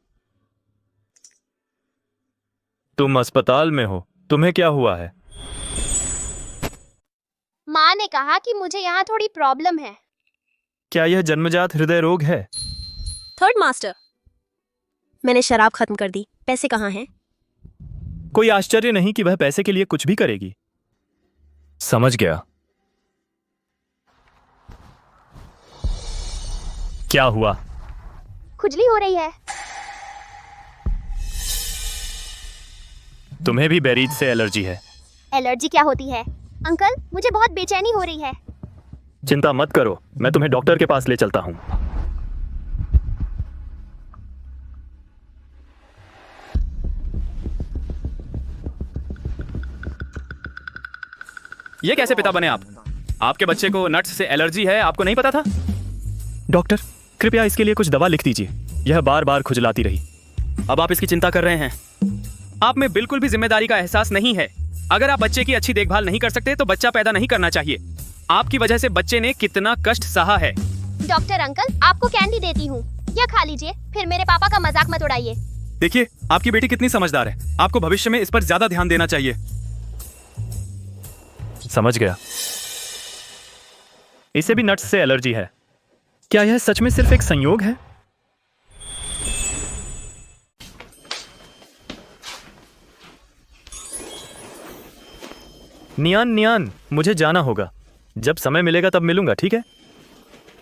तुम अस्पताल में हो, तुम्हें क्या हुआ है? माँ ने कहा कि मुझे यहाँ थोड़ी प्रॉब्लम है। क्या यह जन्मजात हृदय रोग है? थर्ड मास्टर, मैंने शराब खत्म कर दी। पैसे कहाँ हैं? कोई आश्चर्य नहीं कि वह पैसे के लिए कुछ भी करेगी। समझ गया। क्या हुआ? खुजली हो रही है। तुम्हें भी बेरीज से एलर्जी है। एलर्जी क्या होती है? अंकल, मुझे बहुत बेचैनी हो रही है। चिंता मत करो, मैं तुम्हें डॉक्टर के पास ले चलता हूं। ये कैसे पिता बने आप? आपके बच्चे को नट्स से एलर्जी है, आपको नहीं पता था? डॉक्टर, कृपया इसके लिए कुछ दवा लिख दीजिए। यह बार बार खुजलाती रही। अब आप इसकी चिंता कर रहे हैं। आप में बिल्कुल भी जिम्मेदारी का एहसास नहीं है। अगर आप बच्चे की अच्छी देखभाल नहीं कर सकते तो बच्चा पैदा नहीं करना चाहिए। आपकी वजह से बच्चे ने कितना कष्ट सहा है। डॉक्टर अंकल, आपको कैंडी देती हूँ, यह खा लीजिए। फिर मेरे पापा का मजाक मत उड़ाइए। देखिए, आपकी बेटी कितनी समझदार है। आपको भविष्य में इस पर ज्यादा ध्यान देना चाहिए। समझ गया। इसे भी नट्स से एलर्जी है। क्या यह सच में सिर्फ एक संयोग है? नियान नियान, मुझे जाना होगा। जब समय मिलेगा तब मिलूंगा, ठीक है?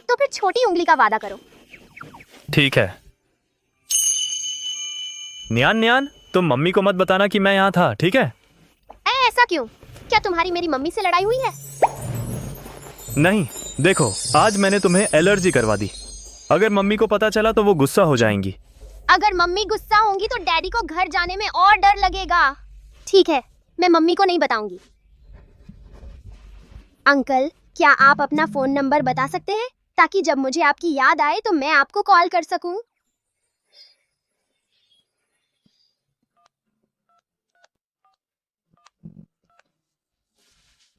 तो फिर छोटी उंगली का वादा करो। ठीक है। नियान नियान, तुम मम्मी को मत बताना कि मैं यहाँ था, ठीक है? ऐसा क्यों? क्या तुम्हारी मेरी मम्मी से लड़ाई हुई है? नहीं, देखो, आज मैंने तुम्हें एलर्जी करवा दी। अगर मम्मी को पता चला तो वो गुस्सा हो जाएंगी। अगर मम्मी गुस्सा होंगी तो डैडी को घर जाने में और डर लगेगा। ठीक है, मैं मम्मी को नहीं बताऊंगी। अंकल, क्या आप अपना फोन नंबर बता सकते हैं ताकि जब मुझे आपकी याद आए तो मैं आपको कॉल कर सकूं?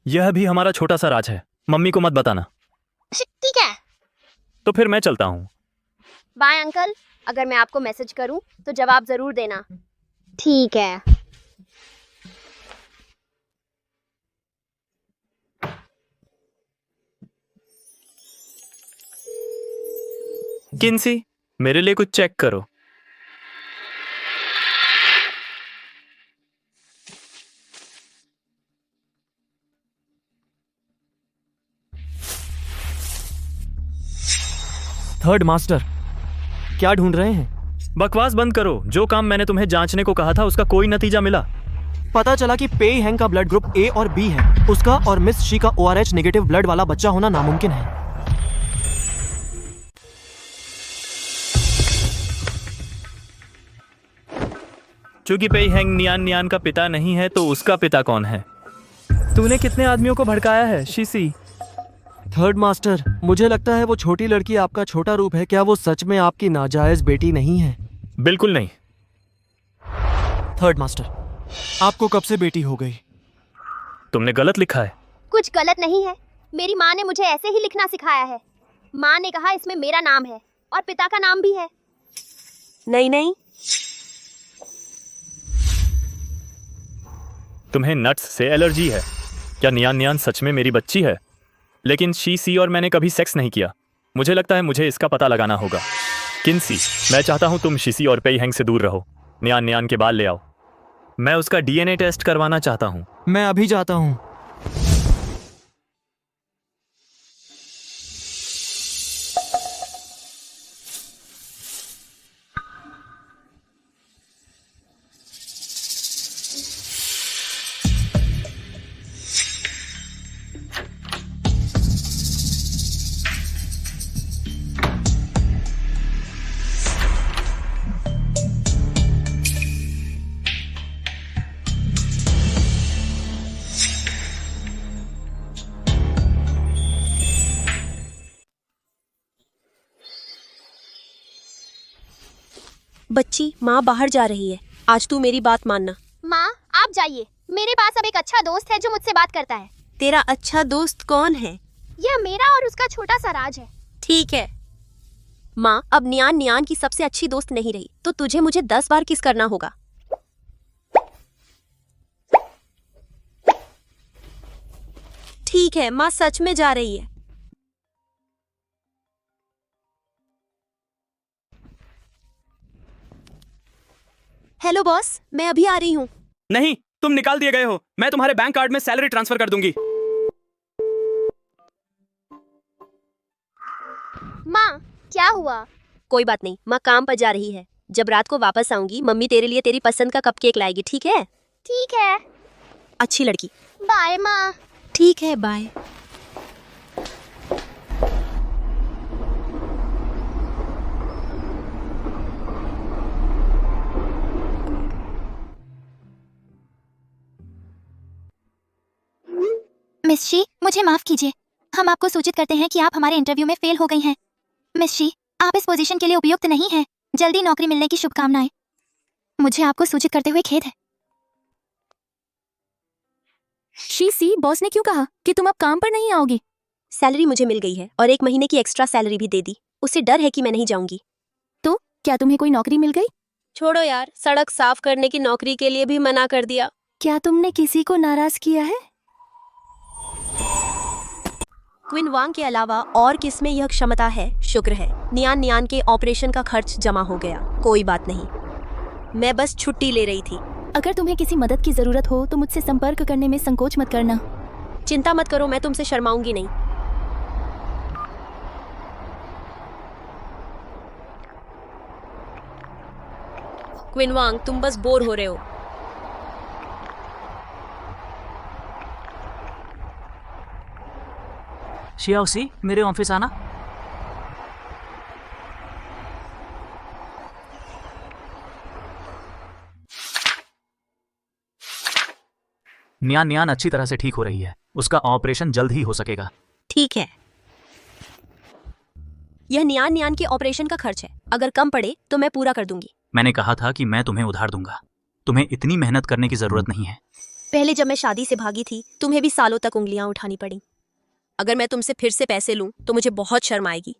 यह भी हमारा छोटा सा राज है, मम्मी को मत बताना। ठीक है, तो फिर मैं चलता हूँ। Bye uncle. अगर मैं आपको मैसेज करूं तो जवाब जरूर देना। ठीक है। किन्सी, मेरे लिए कुछ चेक करो। थर्ड मास्टर, क्या ढूंढ रहे हैं? बकवास बंद करो। जो काम मैंने तुम्हें जांचने को कहा था उसका कोई नतीजा मिला? पता चला कि पेई हैंग का ब्लड ग्रुप ए और बी है। उसका और मिस शी का ORH नेगेटिव ब्लड वाला बच्चा होना नामुमकिन है। चूंकि पेई हैंग नियान नियान का पिता नहीं है तो उसका पिता कौन है? तूने कितने आदमियों को भड़काया है, शीसी? थर्ड मास्टर, मुझे लगता है वो छोटी लड़की आपका छोटा रूप है। क्या वो सच में आपकी नाजायज बेटी नहीं है? बिल्कुल नहीं। थर्ड मास्टर, आपको कब से बेटी हो गई? तुमने गलत लिखा है। कुछ गलत नहीं है। मेरी माँ ने मुझे ऐसे ही लिखना सिखाया है। माँ ने कहा इसमें मेरा नाम है और पिता का नाम भी है। नहीं नहीं, तुम्हें नट्स से एलर्जी है। क्या नियान नियान सच में मेरी बच्ची है? लेकिन शी सी और मैंने कभी सेक्स नहीं किया। मुझे लगता है मुझे इसका पता लगाना होगा। किन्सी, मैं चाहता हूं तुम शिसी और पेई हैंग से दूर रहो। नियान नियान के बाल ले आओ। मैं उसका DNA टेस्ट करवाना चाहता हूं। मैं अभी जाता हूँ। बच्ची, माँ बाहर जा रही है। आज तू मेरी बात मानना। माँ, आप जाइए। मेरे पास अब एक अच्छा दोस्त है जो मुझसे बात करता है। तेरा अच्छा दोस्त कौन है? यह मेरा और उसका छोटा सा राज है। ठीक है माँ, अब नियान नियान की सबसे अच्छी दोस्त नहीं रही तो तुझे मुझे 10 बार किस करना होगा। ठीक है, माँ सच में जा रही है। हेलो बॉस, मैं अभी आ रही हूँ। नहीं, तुम निकाल दिए गए हो। मैं तुम्हारे बैंक कार्ड में सैलरी ट्रांसफर कर दूंगी। माँ, क्या हुआ? कोई बात नहीं, माँ काम पर जा रही है। जब रात को वापस आऊंगी मम्मी तेरे लिए तेरी पसंद का कपकेक लाएगी, ठीक है? ठीक है। अच्छी लड़की। बाय माँ। ठीक है, बाय। मिस शी, मुझे माफ कीजिए। हम आपको सूचित करते हैं कि आप हमारे इंटरव्यू में फेल हो गई हैं। मिस शी, आप इस पोजीशन के लिए उपयुक्त नहीं हैं। जल्दी नौकरी मिलने की शुभकामनाएं। मुझे आपको सूचित करते हुए खेद है। शी, बॉस ने क्यों कहा कि तुम अब काम पर नहीं आओगी? सैलरी मुझे मिल गई है और 1 महीने की एक्स्ट्रा सैलरी भी दे दी। उसे डर है कि मैं नहीं जाऊंगी। तो क्या तुम्हें कोई नौकरी मिल गई? छोड़ो यार, सड़क साफ करने की नौकरी के लिए भी मना कर दिया। क्या तुमने किसी को नाराज किया है? क्विन वांग के अलावा और किसमें यह क्षमता है? शुक्र है नियान नियान के ऑपरेशन का खर्च जमा हो गया। कोई बात नहीं, मैं बस छुट्टी ले रही थी। अगर तुम्हें किसी मदद की जरूरत हो तो मुझसे संपर्क करने में संकोच मत करना। चिंता मत करो, मैं तुमसे शर्माऊंगी नहीं। क्विनवांग, तुम बस बोर हो रहे हो। शियाओसी, मेरे ऑफिस आना। नियान नियान अच्छी तरह से ठीक हो रही है, उसका ऑपरेशन जल्द ही हो सकेगा। ठीक है, यह नियान नियान के ऑपरेशन का खर्च है। अगर कम पड़े तो मैं पूरा कर दूंगी। मैंने कहा था कि मैं तुम्हें उधार दूंगा, तुम्हें इतनी मेहनत करने की जरूरत नहीं है। पहले जब मैं शादी से भागी थी तुम्हें भी सालों तक उंगलियां उठानी पड़ी। अगर मैं तुमसे फिर से पैसे लूं तो मुझे बहुत शर्म आएगी।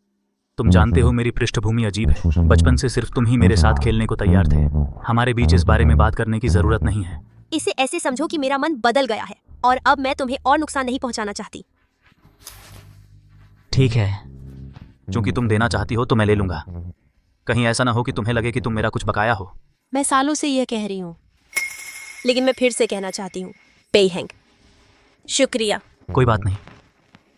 तुम जानते हो मेरी पृष्ठभूमि अजीब है। बचपन से सिर्फ तुम ही मेरे साथ खेलने को तैयार थे। हमारे बीच इस बारे में बात करने की जरूरत नहीं है। इसे ऐसे समझो कि मेरा मन बदल गया है और अब मैं तुम्हें और नुकसान नहीं पहुंचाना चाहती। ठीक है, चूंकि तुम देना चाहती हो तो मैं ले लूंगा। कहीं ऐसा ना हो कि तुम्हें लगे कि तुम मेरा कुछ बकाया हो। मैं सालों से यह कह रही हूँ, लेकिन मैं फिर से कहना चाहती हूँ, पेइहेंग, शुक्रिया। कोई बात नहीं।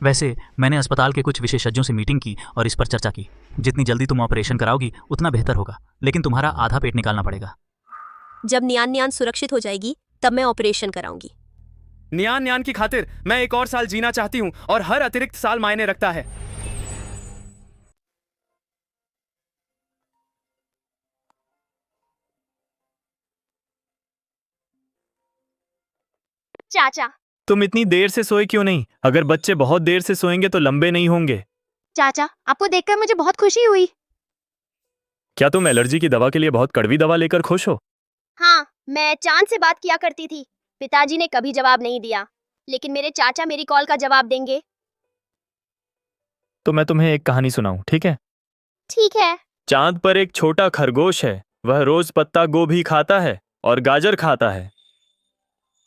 वैसे मैंने अस्पताल के कुछ विशेषज्ञों से मीटिंग की और इस पर चर्चा की। जितनी जल्दी तुम ऑपरेशन कराओगी उतना बेहतर होगा, लेकिन तुम्हारा आधा पेट निकालना पड़ेगा। जब नियान नियान सुरक्षित हो जाएगी तब मैं ऑपरेशन कराऊंगी। नियान नियान की खातिर मैं एक और साल जीना चाहती हूँ और हर अतिरिक्त साल मायने रखता है। चाचा, तुम इतनी देर से सोए क्यों नहीं? अगर बच्चे बहुत देर से सोएंगे तो लंबे नहीं होंगे। चाचा, आपको देखकर मुझे बहुत खुशी हुई। क्या तुम एलर्जी की दवा के लिए बहुत कड़वी दवा लेकर खुश हो? हाँ, मैं चांद से बात किया करती थी। पिताजी ने कभी जवाब नहीं दिया, लेकिन मेरे चाचा मेरी कॉल का जवाब देंगे। तो मैं तुम्हें एक कहानी सुनाऊं, ठीक है? ठीक है। चांद पर एक छोटा खरगोश है। वह रोज पत्ता गोभी खाता है और गाजर खाता है,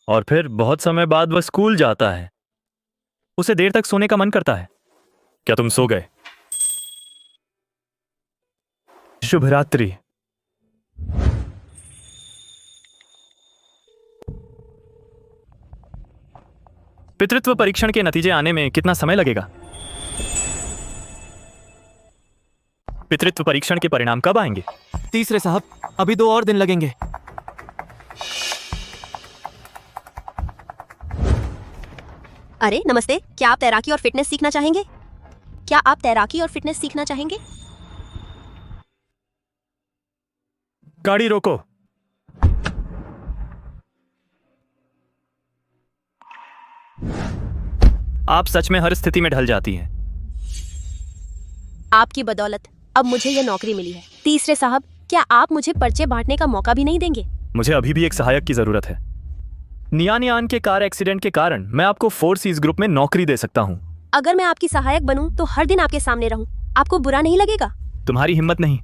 और फिर बहुत समय बाद वह स्कूल जाता है। उसे देर तक सोने का मन करता है। क्या तुम सो गए? शुभ रात्रि। पितृत्व परीक्षण के नतीजे आने में कितना समय लगेगा? पितृत्व परीक्षण के परिणाम कब आएंगे? तीसरे साहब, अभी 2 और दिन लगेंगे। अरे नमस्ते, क्या आप तैराकी और फिटनेस सीखना चाहेंगे? क्या आप तैराकी और फिटनेस सीखना चाहेंगे? गाड़ी रोको। आप सच में हर स्थिति में ढल जाती हैं। आपकी बदौलत अब मुझे यह नौकरी मिली है। तीसरे साहब, क्या आप मुझे पर्चे बांटने का मौका भी नहीं देंगे? मुझे अभी भी एक सहायक की जरूरत है। नियान के कार एक्सीडेंट के कारण मैं आपको 4 Cs ग्रुप में नौकरी दे सकता हूँ। अगर मैं आपकी सहायक बनूं तो हर दिन आपके सामने रहूं, आपको बुरा नहीं लगेगा? तुम्हारी हिम्मत नहीं।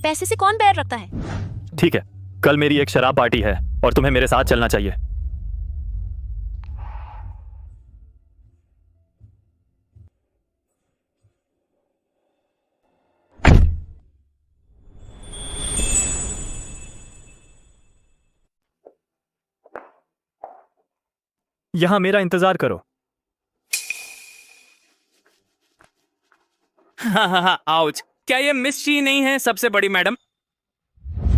पैसे से कौन बैर रखता है? ठीक है, कल मेरी एक शराब पार्टी है और तुम्हें मेरे साथ चलना चाहिए। यहां मेरा इंतजार करो। हाँ, आउच। क्या ये मिस शी नहीं है सबसे बड़ी मैडम?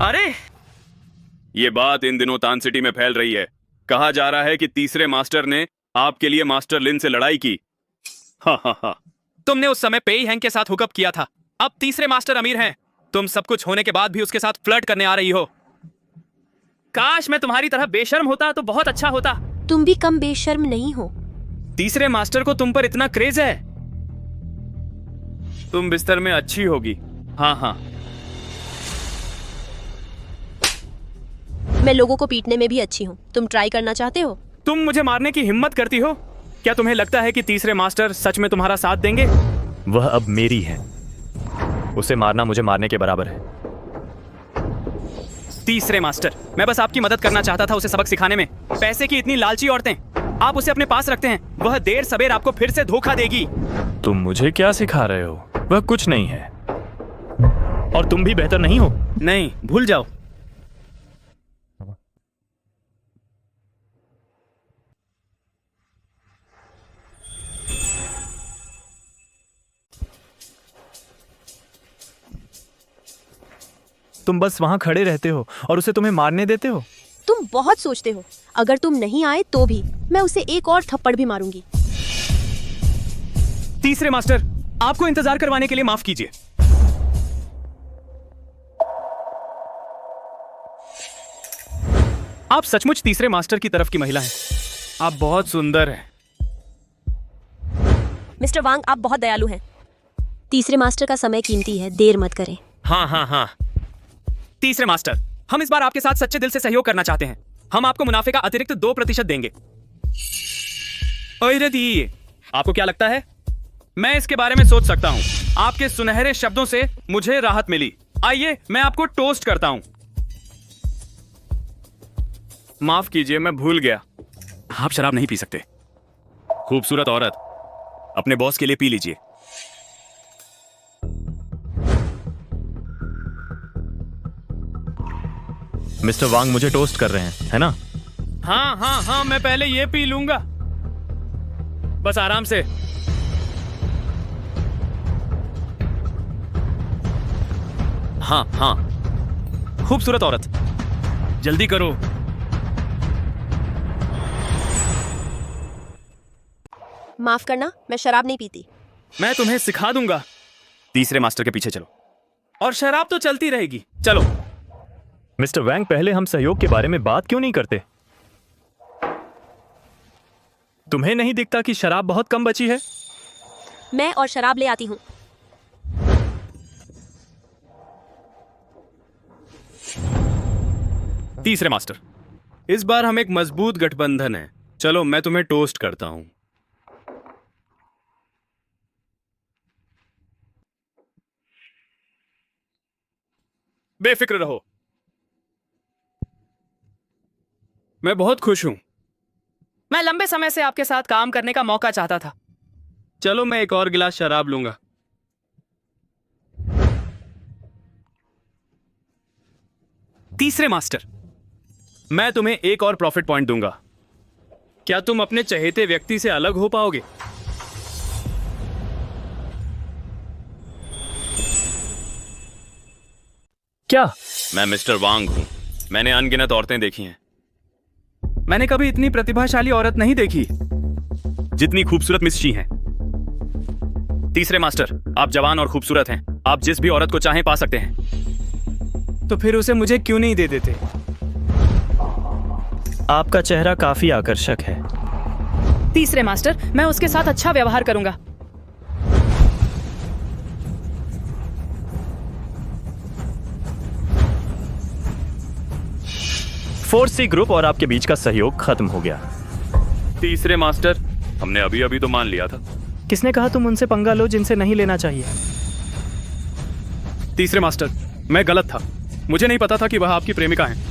अरे, ये बात इन दिनों तान सिटी में फैल रही है। कहा जा रहा है कि तीसरे मास्टर ने आपके लिए मास्टर लिन से लड़ाई की। हा। तुमने उस समय पेई हैंग के साथ हुकअप किया था। अब तीसरे मास्टर अमीर हैं। तुम सब कुछ होने के बाद भी उसके साथ फ्लर्ट करने आ रही हो। काश मैं तुम्हारी तरह बेशर्म होता तो बहुत अच्छा होता। तुम भी कम बेशर्म नहीं हो। तीसरे मास्टर को तुम पर इतना क्रेज है। तुम बिस्तर में अच्छी होगी। हाँ। मैं लोगों को पीटने में भी अच्छी हूँ। तुम ट्राई करना चाहते हो? तुम मुझे मारने की हिम्मत करती हो? क्या तुम्हें लगता है कि तीसरे मास्टर सच में तुम्हारा साथ देंगे? वह अब मेरी है। उसे मारना मुझे मारने के बराबर है। तीसरे मास्टर, मैं बस आपकी मदद करना चाहता था उसे सबक सिखाने में। पैसे की इतनी लालची औरतें, आप उसे अपने पास रखते हैं, वह देर सवेर आपको फिर से धोखा देगी। तुम मुझे क्या सिखा रहे हो? वह कुछ नहीं है, और तुम भी बेहतर नहीं हो। नहीं, भूल जाओ। तुम बस वहां खड़े रहते हो और उसे तुम्हें मारने देते हो। तुम बहुत सोचते हो। अगर तुम नहीं आए तो भी मैं उसे एक और थप्पड़ भी मारूंगी। तीसरे मास्टर, आपको इंतजार करवाने के लिए माफ कीजिए। आप सचमुच तीसरे मास्टर की तरफ की महिला हैं। आप बहुत सुंदर हैं। मिस्टर वांग, आप बहुत दयालु हैं। तीसरे मास्टर का समय कीमती है, देर मत करें। हाँ। तीसरे मास्टर, हम इस बार आपके साथ सच्चे दिल से सहयोग करना चाहते हैं। हम आपको मुनाफे का अतिरिक्त 2% देंगे। ओए दी, आपको क्या लगता है? मैं इसके बारे में सोच सकता हूं। आपके सुनहरे शब्दों से मुझे राहत मिली। आइए मैं आपको टोस्ट करता हूं। माफ कीजिए, मैं भूल गया। आप शराब नहीं पी सकते। खूबसूरत औरत, अपने बॉस के लिए पी लीजिए। मिस्टर वांग मुझे टोस्ट कर रहे हैं, है ना? हाँ, मैं पहले ये पी लूंगा। बस आराम से। हाँ। खूबसूरत औरत, जल्दी करो। माफ करना, मैं शराब नहीं पीती। मैं तुम्हें सिखा दूंगा। तीसरे मास्टर के पीछे चलो और शराब तो चलती रहेगी। चलो। मिस्टर वैंग, पहले हम सहयोग के बारे में बात क्यों नहीं करते? तुम्हें नहीं दिखता कि शराब बहुत कम बची है? मैं और शराब ले आती हूँ। तीसरे मास्टर, इस बार हम एक मजबूत गठबंधन है। चलो मैं तुम्हें टोस्ट करता हूं। बेफिक्र रहो, मैं बहुत खुश हूं। मैं लंबे समय से आपके साथ काम करने का मौका चाहता था। चलो मैं एक और गिलास शराब लूंगा। तीसरे मास्टर, मैं तुम्हें एक और प्रॉफिट पॉइंट दूंगा। क्या तुम अपने चहेते व्यक्ति से अलग हो पाओगे? क्या? मैं मिस्टर वांग हूं। मैंने अनगिनत औरतें देखी हैं। मैंने कभी इतनी प्रतिभाशाली औरत नहीं देखी जितनी खूबसूरत मिस शी हैं। तीसरे मास्टर, आप जवान और खूबसूरत हैं। आप जिस भी औरत को चाहें पा सकते हैं। तो फिर उसे मुझे क्यों नहीं दे देते? आपका चेहरा काफी आकर्षक है। तीसरे मास्टर, मैं उसके साथ अच्छा व्यवहार करूंगा। फोर्स सी ग्रुप और आपके बीच का सहयोग खत्म हो गया। तीसरे मास्टर, हमने अभी अभी तो मान लिया था। किसने कहा तुम उनसे पंगा लो जिनसे नहीं लेना चाहिए? तीसरे मास्टर, मैं गलत था। मुझे नहीं पता था कि वह आपकी प्रेमिका हैं।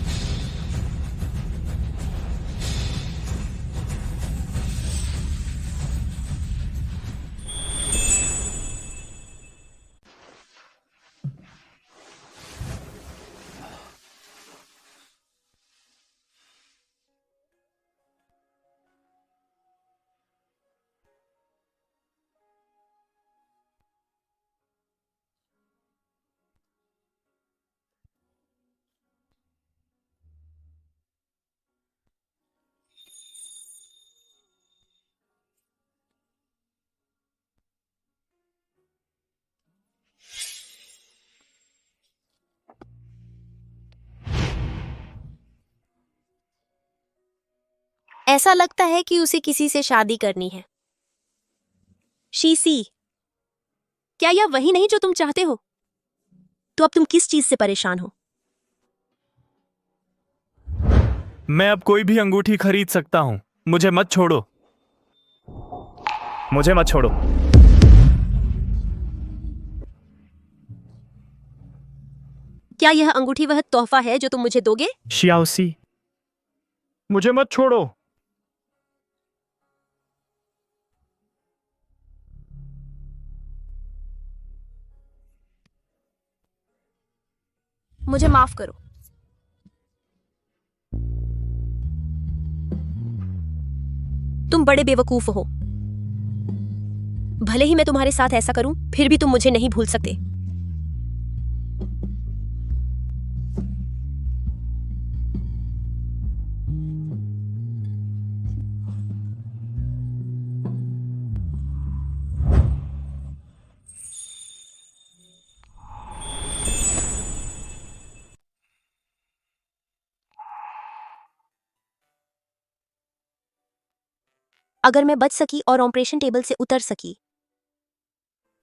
ऐसा लगता है कि उसे किसी से शादी करनी है। शीसी, क्या यह वही नहीं जो तुम चाहते हो? तो अब तुम किस चीज से परेशान हो? मैं अब कोई भी अंगूठी खरीद सकता हूं। मुझे मत छोड़ो। मुझे मत छोड़ो। क्या यह अंगूठी वह तोहफा है जो तुम मुझे दोगे? शियाओसी, मुझे मत छोड़ो। मुझे माफ करो। तुम बड़े बेवकूफ हो। भले ही मैं तुम्हारे साथ ऐसा करूं, फिर भी तुम मुझे नहीं भूल सकते। अगर मैं बच सकी और ऑपरेशन टेबल से उतर सकी,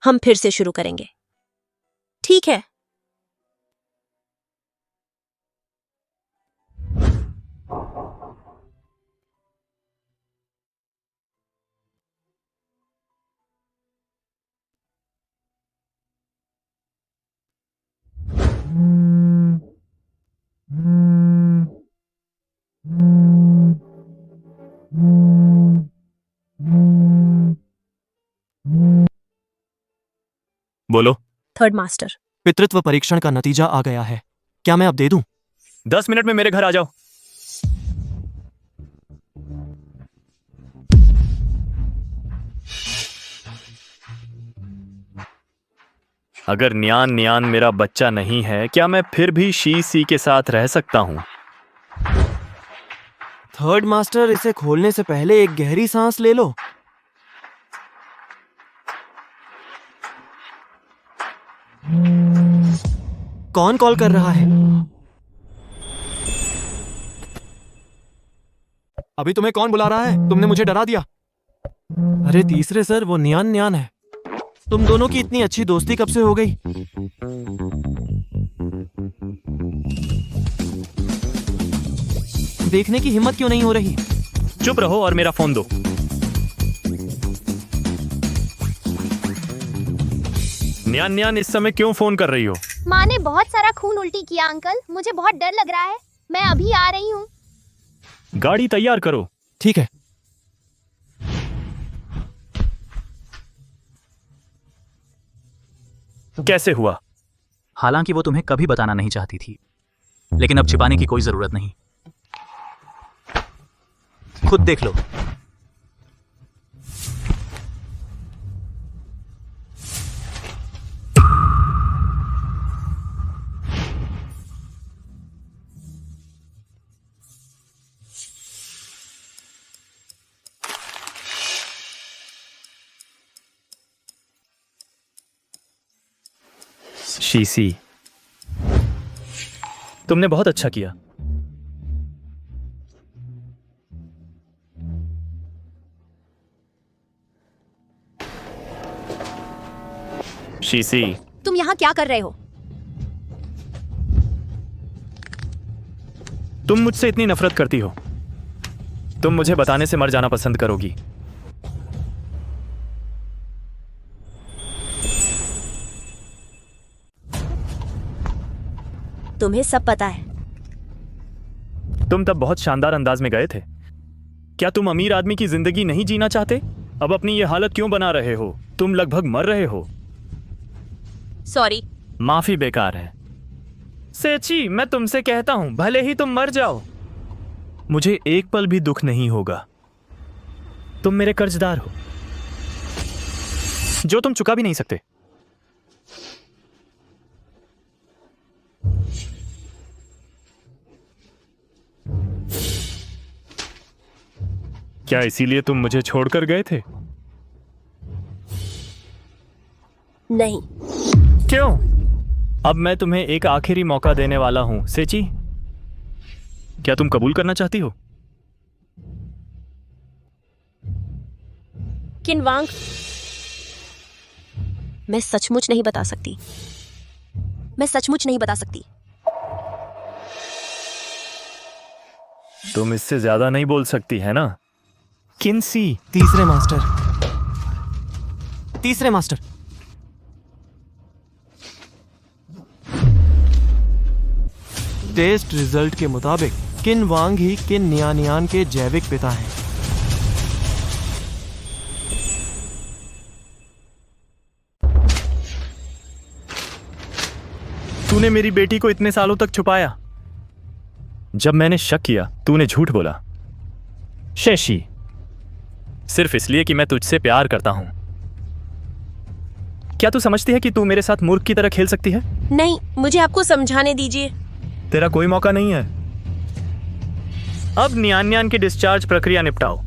हम फिर से शुरू करेंगे, ठीक है? बोलो। थर्ड मास्टर, पितृत्व परीक्षण का नतीजा आ गया है, क्या मैं अब दे दूं? 10 मिनट में मेरे घर आ जाओ। अगर नियान नियान मेरा बच्चा नहीं है, क्या मैं फिर भी शी सी के साथ रह सकता हूं? थर्ड मास्टर, इसे खोलने से पहले एक गहरी सांस ले लो। कौन कॉल कर रहा है? अभी तुम्हें कौन बुला रहा है? तुमने मुझे डरा दिया। अरे तीसरे सर, वो नियान नियान है। तुम दोनों की इतनी अच्छी दोस्ती कब से हो गई? देखने की हिम्मत क्यों नहीं हो रही? चुप रहो और मेरा फोन दो। नियान नियान, इस समय क्यों फोन कर रही हो? माँ ने बहुत सारा खून उल्टी किया अंकल, मुझे बहुत डर लग रहा है। मैं अभी आ रही हूँ। गाड़ी तैयार करो। ठीक है। कैसे हुआ? हालांकि वो तुम्हें कभी बताना नहीं चाहती थी, लेकिन अब छिपाने की कोई जरूरत नहीं। खुद देख लो। शीसी, तुमने बहुत अच्छा किया। शीसी, तुम यहाँ क्या कर रहे हो? तुम मुझसे इतनी नफरत करती हो, तुम मुझे बताने से मर जाना पसंद करोगी। तुम्हें सब पता है। तुम तब बहुत शानदार अंदाज में गए थे। क्या तुम अमीर आदमी की जिंदगी नहीं जीना चाहते? अब अपनी ये हालत क्यों बना रहे हो? तुम लगभग मर रहे हो। सॉरी। माफी बेकार है। सेची, मैं तुमसे कहता हूं, भले ही तुम मर जाओ, मुझे एक पल भी दुख नहीं होगा। तुम मेरे कर्जदार हो, जो तुम चुका भी नहीं सकते। क्या इसीलिए तुम मुझे छोड़कर गए थे? नहीं। क्यों? अब मैं तुम्हें एक आखिरी मौका देने वाला हूं। सेची, क्या तुम कबूल करना चाहती हो? किनवांग, मैं सचमुच नहीं बता सकती। मैं सचमुच नहीं बता सकती। तुम इससे ज्यादा नहीं बोल सकती है ना? किन्सी। तीसरे मास्टर, तीसरे मास्टर, टेस्ट रिजल्ट के मुताबिक किनवांग ही किननियानियान के जैविक पिता हैं। तूने मेरी बेटी को इतने सालों तक छुपाया। जब मैंने शक किया, तूने झूठ बोला। शेशी, सिर्फ इसलिए कि मैं तुझसे प्यार करता हूं। क्या तू समझती है कि तू मेरे साथ मूर्ख की तरह खेल सकती है? नहीं, मुझे आपको समझाने दीजिए। तेरा कोई मौका नहीं है। अब नियान नियान की डिस्चार्ज प्रक्रिया निपटाओ।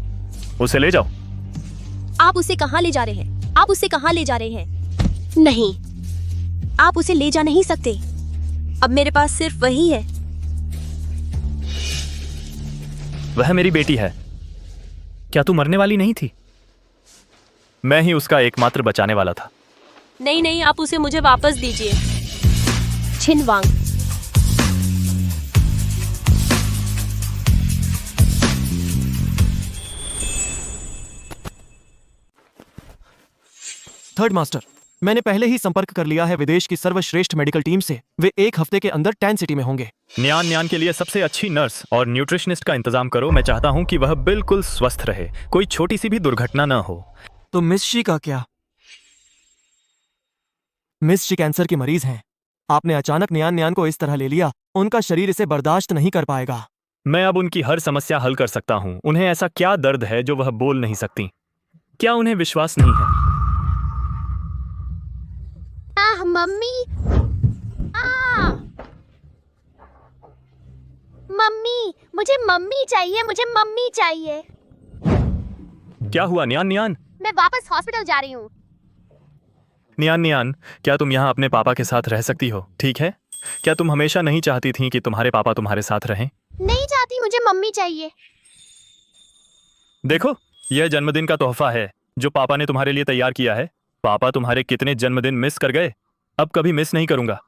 उसे ले जाओ। आप उसे कहां ले जा रहे हैं? आप उसे कहां ले जा रहे हैं? नहीं, आप उसे ले जा नहीं सकते। अब मेरे पास सिर्फ वही है। वह मेरी बेटी है। क्या तू मरने वाली नहीं थी? मैं ही उसका एकमात्र बचाने वाला था। नहीं नहीं, आप उसे मुझे वापस दीजिए। छिनवांग, थर्ड मास्टर, मैंने पहले ही संपर्क कर लिया है विदेश की सर्वश्रेष्ठ मेडिकल टीम से। वे 1 हफ्ते के अंदर टैन सिटी में होंगे। न्यान न्यान के लिए सबसे अच्छी नर्स और न्यूट्रिशनिस्ट का इंतजाम करो। मैं चाहता हूं कि वह बिल्कुल स्वस्थ रहे, कोई छोटी सी भी दुर्घटना न हो। तो मिस शी का क्या? मिस शी कैंसर की मरीज हैं। आपने अचानक न्यान न्यान को इस तरह ले लिया, उनका शरीर इसे बर्दाश्त नहीं कर पाएगा। मैं अब उनकी हर समस्या हल कर सकता हूं। उन्हें ऐसा क्या दर्द है जो वह बोल नहीं सकती? क्या उन्हें विश्वास नहीं है? मम्मी, मम्मी, मुझे मम्मी चाहिए, मुझे मम्मी चाहिए। क्या हुआ न्यान न्यान? मैं वापस हॉस्पिटल जा रही हूँ। न्यान न्यान, क्या तुम यहाँ अपने पापा के साथ रह सकती हो? ठीक है? क्या तुम हमेशा नहीं चाहती थी कि तुम्हारे पापा तुम्हारे साथ रहें? नहीं चाहती, मुझे मम्मी चाहिए। देखो, यह जन्मदिन का तोहफा है जो पापा ने तुम्हारे लिए तैयार किया है। पापा तुम्हारे कितने जन्मदिन मिस कर गए, अब कभी मिस नहीं करूंगा।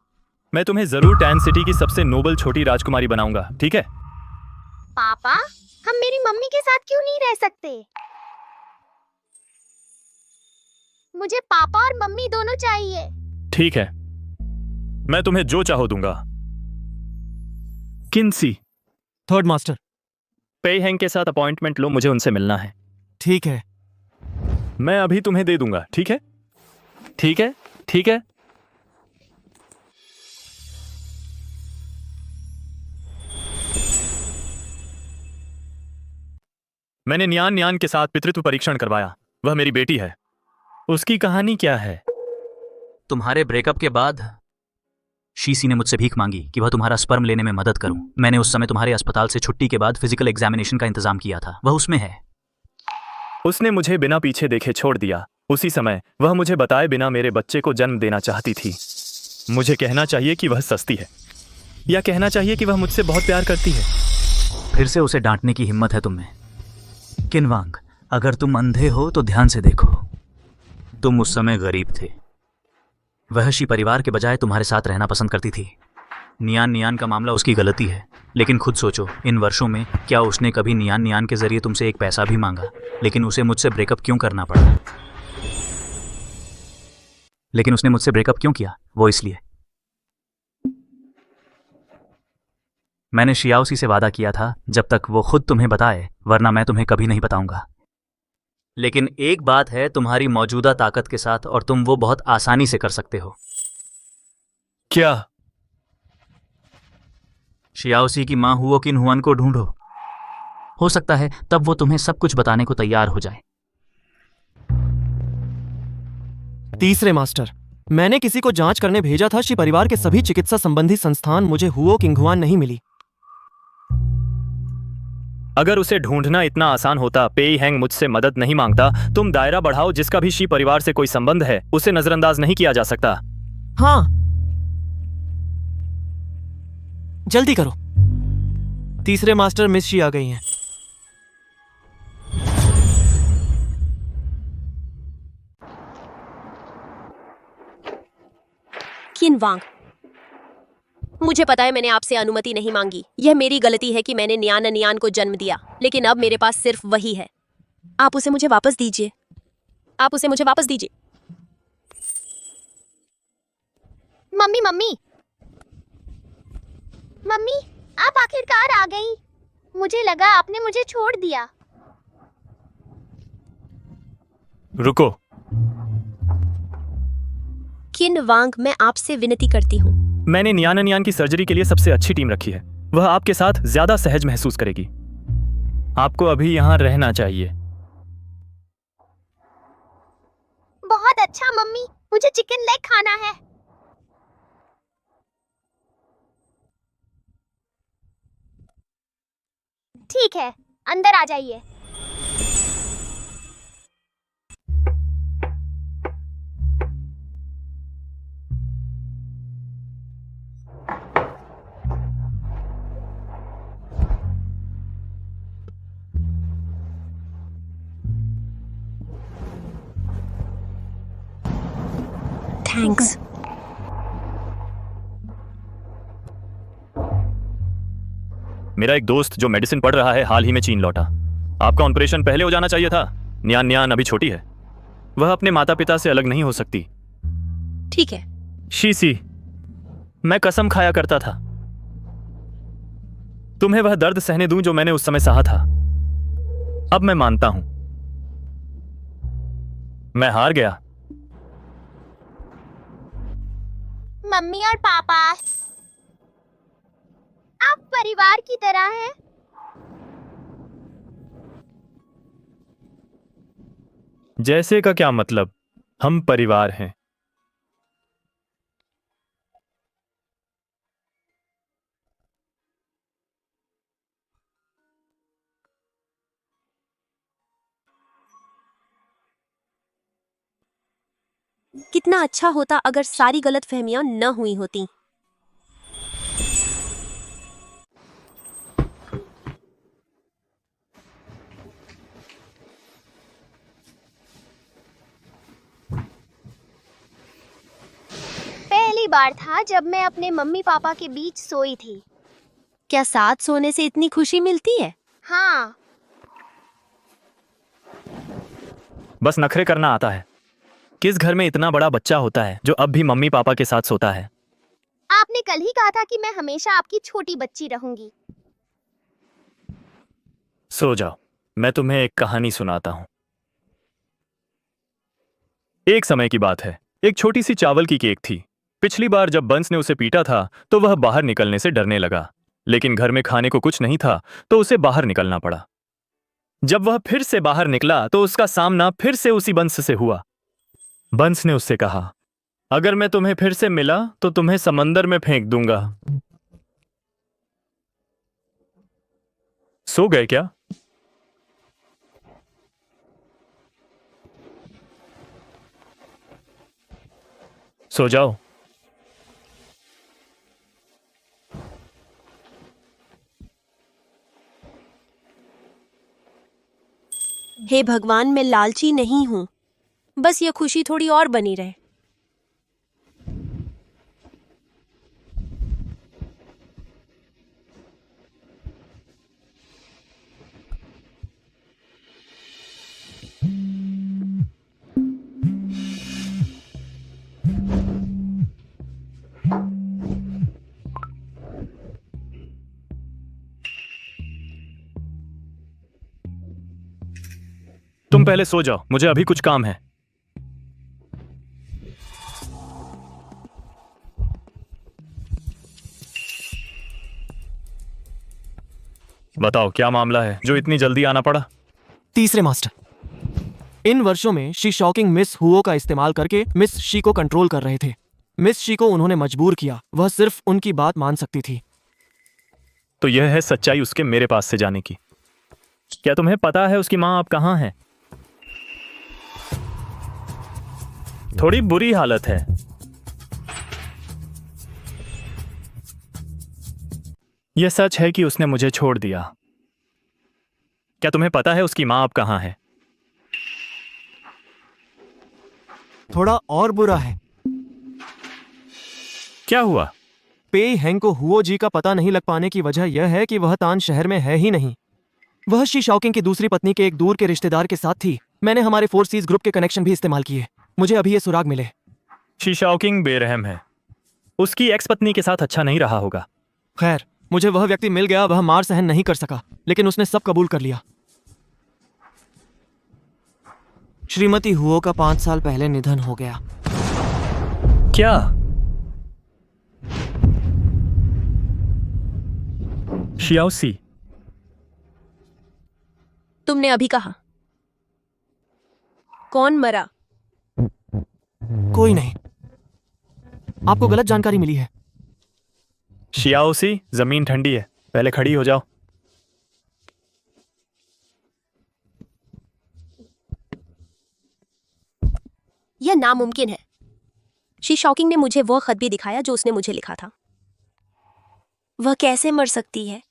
मैं तुम्हें जरूर टैन सिटी की सबसे नोबल छोटी राजकुमारी बनाऊंगा, ठीक है? पापा, हम मेरी मम्मी के साथ क्यों नहीं रह सकते? मुझे पापा और मम्मी दोनों चाहिए। ठीक है, मैं तुम्हें जो चाहो दूंगा। Kinsey, third master. पे हैंग के साथ अपॉइंटमेंट लो, मुझे उनसे मिलना है। ठीक है। मैं अभी तुम्हें दे दूंगा, ठीक है? ठीक है, ठीक है। मैंने न्यान न्यान के साथ पितृत्व परीक्षण करवाया। वह मेरी बेटी है। उसकी कहानी क्या है? तुम्हारे ब्रेकअप के बाद शीसी ने मुझसे भीख मांगी कि वह तुम्हारा स्पर्म लेने में मदद करूं। मैंने उस समय तुम्हारे अस्पताल से छुट्टी के बाद फिजिकल एग्जामिनेशन का इंतजाम किया था। वह उसमें है। उसने मुझे बिना पीछे देखे छोड़ दिया। उसी समय वह मुझे बताए बिना मेरे बच्चे को जन्म देना चाहती थी। मुझे कहना चाहिए कि वह सस्ती है, या कहना चाहिए कि वह मुझसे बहुत प्यार करती है। फिर से उसे डांटने की हिम्मत है तुम में। किनवांग, अगर तुम अंधे हो तो ध्यान से देखो। तुम उस समय गरीब थे। वह शी परिवार के बजाय तुम्हारे साथ रहना पसंद करती थी। नियान नियान का मामला उसकी गलती है, लेकिन खुद सोचो, इन वर्षों में क्या उसने कभी नियान नियान के जरिए तुमसे एक पैसा भी मांगा? लेकिन उसे मुझसे ब्रेकअप क्यों करना पड़ा? लेकिन उसने मुझसे ब्रेकअप क्यों किया? वो इसलिए मैंने शियाओसी से वादा किया था जब तक वो खुद तुम्हें बताए, वरना मैं तुम्हें कभी नहीं बताऊंगा। लेकिन एक बात है तुम्हारी मौजूदा ताकत के साथ, और तुम वो बहुत आसानी से कर सकते हो। क्या? शियाओसी की मां हुओ किन हुआन को ढूंढो। हो सकता है तब वो तुम्हें सब कुछ बताने को तैयार हो जाए। तीसरे मास्टर, मैंने किसी को जांच करने भेजा था। शी परिवार के सभी चिकित्सा संबंधी संस्थान, मुझे हुओ किंगहुआन नहीं मिली। अगर उसे ढूंढना इतना आसान होता, पेई हैंग मुझसे मदद नहीं मांगता। तुम दायरा बढ़ाओ, जिसका भी शी परिवार से कोई संबंध है, उसे नजरअंदाज नहीं किया जा सकता। हाँ, जल्दी करो। तीसरे मास्टर, मिस शी आ गई हैं। किनवांग, मुझे पता है मैंने आपसे अनुमति नहीं मांगी। यह मेरी गलती है कि मैंने नियान नियान को जन्म दिया, लेकिन अब मेरे पास सिर्फ वही है। आप उसे मुझे वापस दीजिए। आप उसे मुझे वापस दीजिए। मम्मी, मम्मी, मम्मी, आप आखिरकार आ गई। मुझे लगा आपने मुझे छोड़ दिया। रुको। किनवांग, मैं आपसे विनती करती हूँ। मैंने नियान नियान की सर्जरी के लिए सबसे अच्छी टीम रखी है। वह आपके साथ ज्यादा सहज महसूस करेगी। आपको अभी यहाँ रहना चाहिए। बहुत अच्छा मम्मी, मुझे चिकन लेग खाना है। ठीक है, अंदर आ जाइए। थैंक्स। मेरा एक दोस्त जो मेडिसिन पढ़ रहा है हाल ही में चीन लौटा। आपका ऑपरेशन पहले हो जाना चाहिए था। न्यान न्यान अभी छोटी है, वह अपने माता पिता से अलग नहीं हो सकती। ठीक है। शीसी, मैं कसम खाया करता था तुम्हें वह दर्द सहने दूं जो मैंने उस समय सहा था। अब मैं मानता हूं मैं हार गया। मम्मी और पापा आप परिवार की तरह हैं। जैसे का क्या मतलब? हम परिवार हैं। कितना अच्छा होता अगर सारी गलतफहमियां न हुई होती। पहली बार था जब मैं अपने मम्मी पापा के बीच सोई थी। क्या साथ सोने से इतनी खुशी मिलती है? हाँ, बस नखरे करना आता है। किस घर में इतना बड़ा बच्चा होता है जो अब भी मम्मी पापा के साथ सोता है? आपने कल ही कहा था कि मैं हमेशा आपकी छोटी बच्ची रहूंगी। सो जाओ, मैं तुम्हें एक कहानी सुनाता हूं। एक समय की बात है, एक छोटी सी चावल की केक थी। पिछली बार जब बंस ने उसे पीटा था तो वह बाहर निकलने से डरने लगा, लेकिन घर में खाने को कुछ नहीं था तो उसे बाहर निकलना पड़ा। जब वह फिर से बाहर निकला तो उसका सामना फिर से उसी बंस से हुआ। बंस ने उससे कहा, अगर मैं तुम्हें फिर से मिला तो तुम्हें समंदर में फेंक दूंगा। सो गए क्या? सो जाओ। हे भगवान, मैं लालची नहीं हूं, बस ये खुशी थोड़ी और बनी रहे। तुम पहले सो जाओ, मुझे अभी कुछ काम है। बताओ क्या मामला है जो इतनी जल्दी आना पड़ा? तीसरे मास्टर, इन वर्षों में शी शॉकिंग मिस हुओ का इस्तेमाल करके मिस शी को कंट्रोल कर रहे थे। मिस शी को उन्होंने मजबूर किया, वह सिर्फ उनकी बात मान सकती थी। तो यह है सच्चाई उसके मेरे पास से जाने की। क्या तुम्हें पता है उसकी मां अब कहां है? थोड़ी बुरी हालत है। यह सच है कि उसने मुझे छोड़ दिया। क्या तुम्हें पता है उसकी मां अब कहां है? थोड़ा और बुरा है। क्या हुआ? पेई हैंग को हुओ जी का पता नहीं लग पाने की वजह यह है कि वह तान शहर में है ही नहीं। वह शी शॉकिंग की दूसरी पत्नी के एक दूर के रिश्तेदार के साथ थी। मैंने हमारे फोर्सीज ग्रुप के कनेक्शन भी इस्तेमाल किए। मुझे अभी ये सुराग मिले। शी शॉकिंग बेरहम है। उसकी एक्स पत्नी के साथ अच्छा नहीं रहा होगा। खैर, मुझे वह व्यक्ति मिल गया। वह मार सहन नहीं कर सका, लेकिन उसने सब कबूल कर लिया। श्रीमती हुओ का 5 साल पहले निधन हो गया। क्या? शियाओसी, तुमने अभी कहा। कौन मरा? कोई नहीं, आपको गलत जानकारी मिली है। शियाओसी, जमीन ठंडी है, पहले खड़ी हो जाओ। यह नामुमकिन है। शी शॉकिंग ने मुझे वह खत भी दिखाया जो उसने मुझे लिखा था। वह कैसे मर सकती है?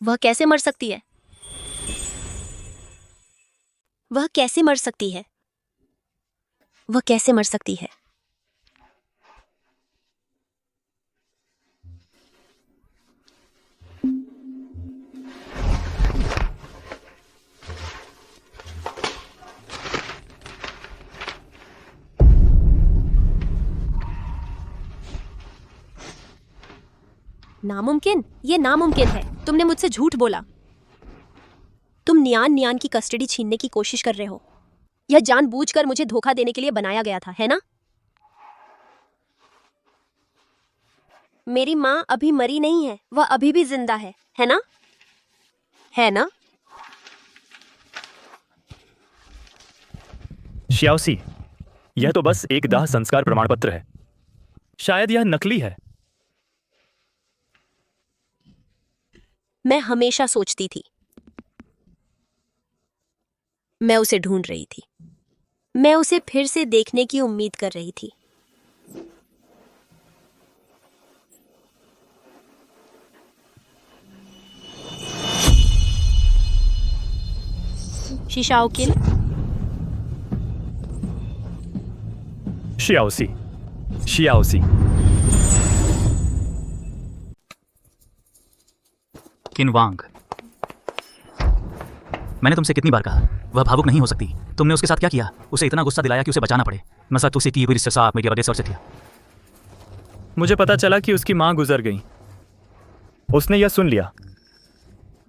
वह कैसे मर सकती है? वह कैसे मर सकती है? वह कैसे मर सकती है? नामुमकिन? ये नामुमकिन है। तुमने मुझसे झूठ बोला। तुम नियान की कस्टडी छीनने की कोशिश कर रहे हो। यह जानबूझकर मुझे धोखा देने के लिए बनाया गया था, है ना? मेरी माँ अभी मरी नहीं है, वह अभी भी जिंदा है ना? है ना? श्याओसी, यह तो बस एक दाह संस्कार प्रमाण पत्र है। शायद यह नकली है। मैं हमेशा सोचती थी। मैं उसे ढूंढ रही थी। मैं उसे फिर से देखने की उम्मीद कर रही थी। शिशाओकिन, शियाओसी, शियाओसी। किनवांग, मैंने तुमसे कितनी बार कहा वह भावुक नहीं हो सकती। तुमने उसके साथ क्या किया? उसे इतना गुस्सा दिलाया कि उसे बचाना पड़े। मसा तुसी की हुई रिश्ते साफ मेरी वजह से और मुझे पता चला कि उसकी मां गुजर गई। उसने यह सुन लिया।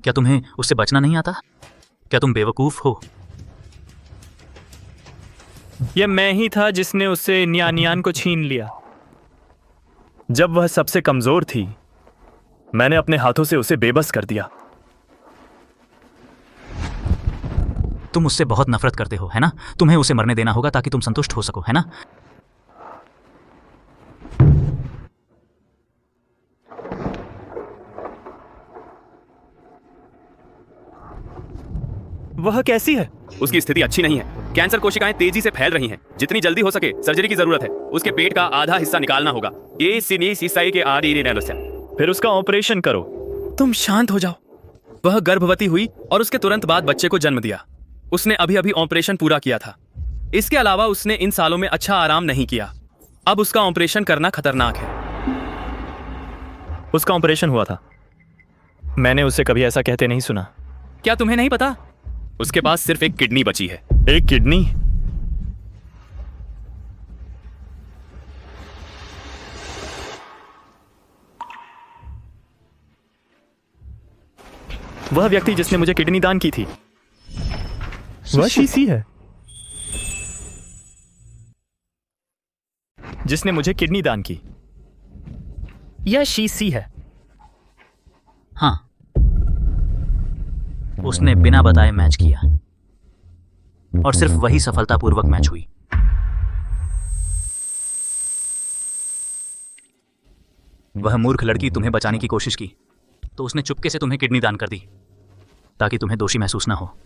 क्या तुम्हें उससे बचना नहीं आता? क्या तुम बेवकूफ हो? यह मैं ही था जिसने उससे नियान को छीन लिया। जब वह सबसे कमजोर थी, मैंने अपने हाथों से उसे बेबस कर दिया। तुम उससे बहुत नफरत करते हो, है ना? तुम्हें उसे मरने देना होगा ताकि तुम संतुष्ट हो सको, है ना? वह कैसी है? उसकी स्थिति अच्छी नहीं है। कैंसर कोशिकाएं तेजी से फैल रही हैं। जितनी जल्दी हो सके सर्जरी की जरूरत है। उसके पेट का आधा हिस्सा निकालना होगा। ये सिनीस ईसाई के फिर उसका ऑपरेशन करो। तुम शांत हो जाओ। वह गर्भवती हुई और उसके तुरंत बाद बच्चे को जन्म दिया। उसने अभी अभी ऑपरेशन पूरा किया था। इसके अलावा उसने इन सालों में अच्छा आराम नहीं किया। अब उसका ऑपरेशन करना खतरनाक है। उसका ऑपरेशन हुआ था। मैंने उसे कभी ऐसा कहते नहीं सुना। क्या तुम्हें नहीं पता? उसके पास सिर्फ एक किडनी बची है। एक किडनी? वह व्यक्ति जिसने मुझे किडनी दान की थी, वह शीशी है जिसने मुझे किडनी दान की। यह शीशी है। हाँ, उसने बिना बताए मैच किया और सिर्फ वही सफलतापूर्वक मैच हुई। वह मूर्ख लड़की तुम्हें बचाने की कोशिश की तो उसने चुपके से तुम्हें किडनी दान कर दी ताकि तुम्हें दोषी महसूस ना हो।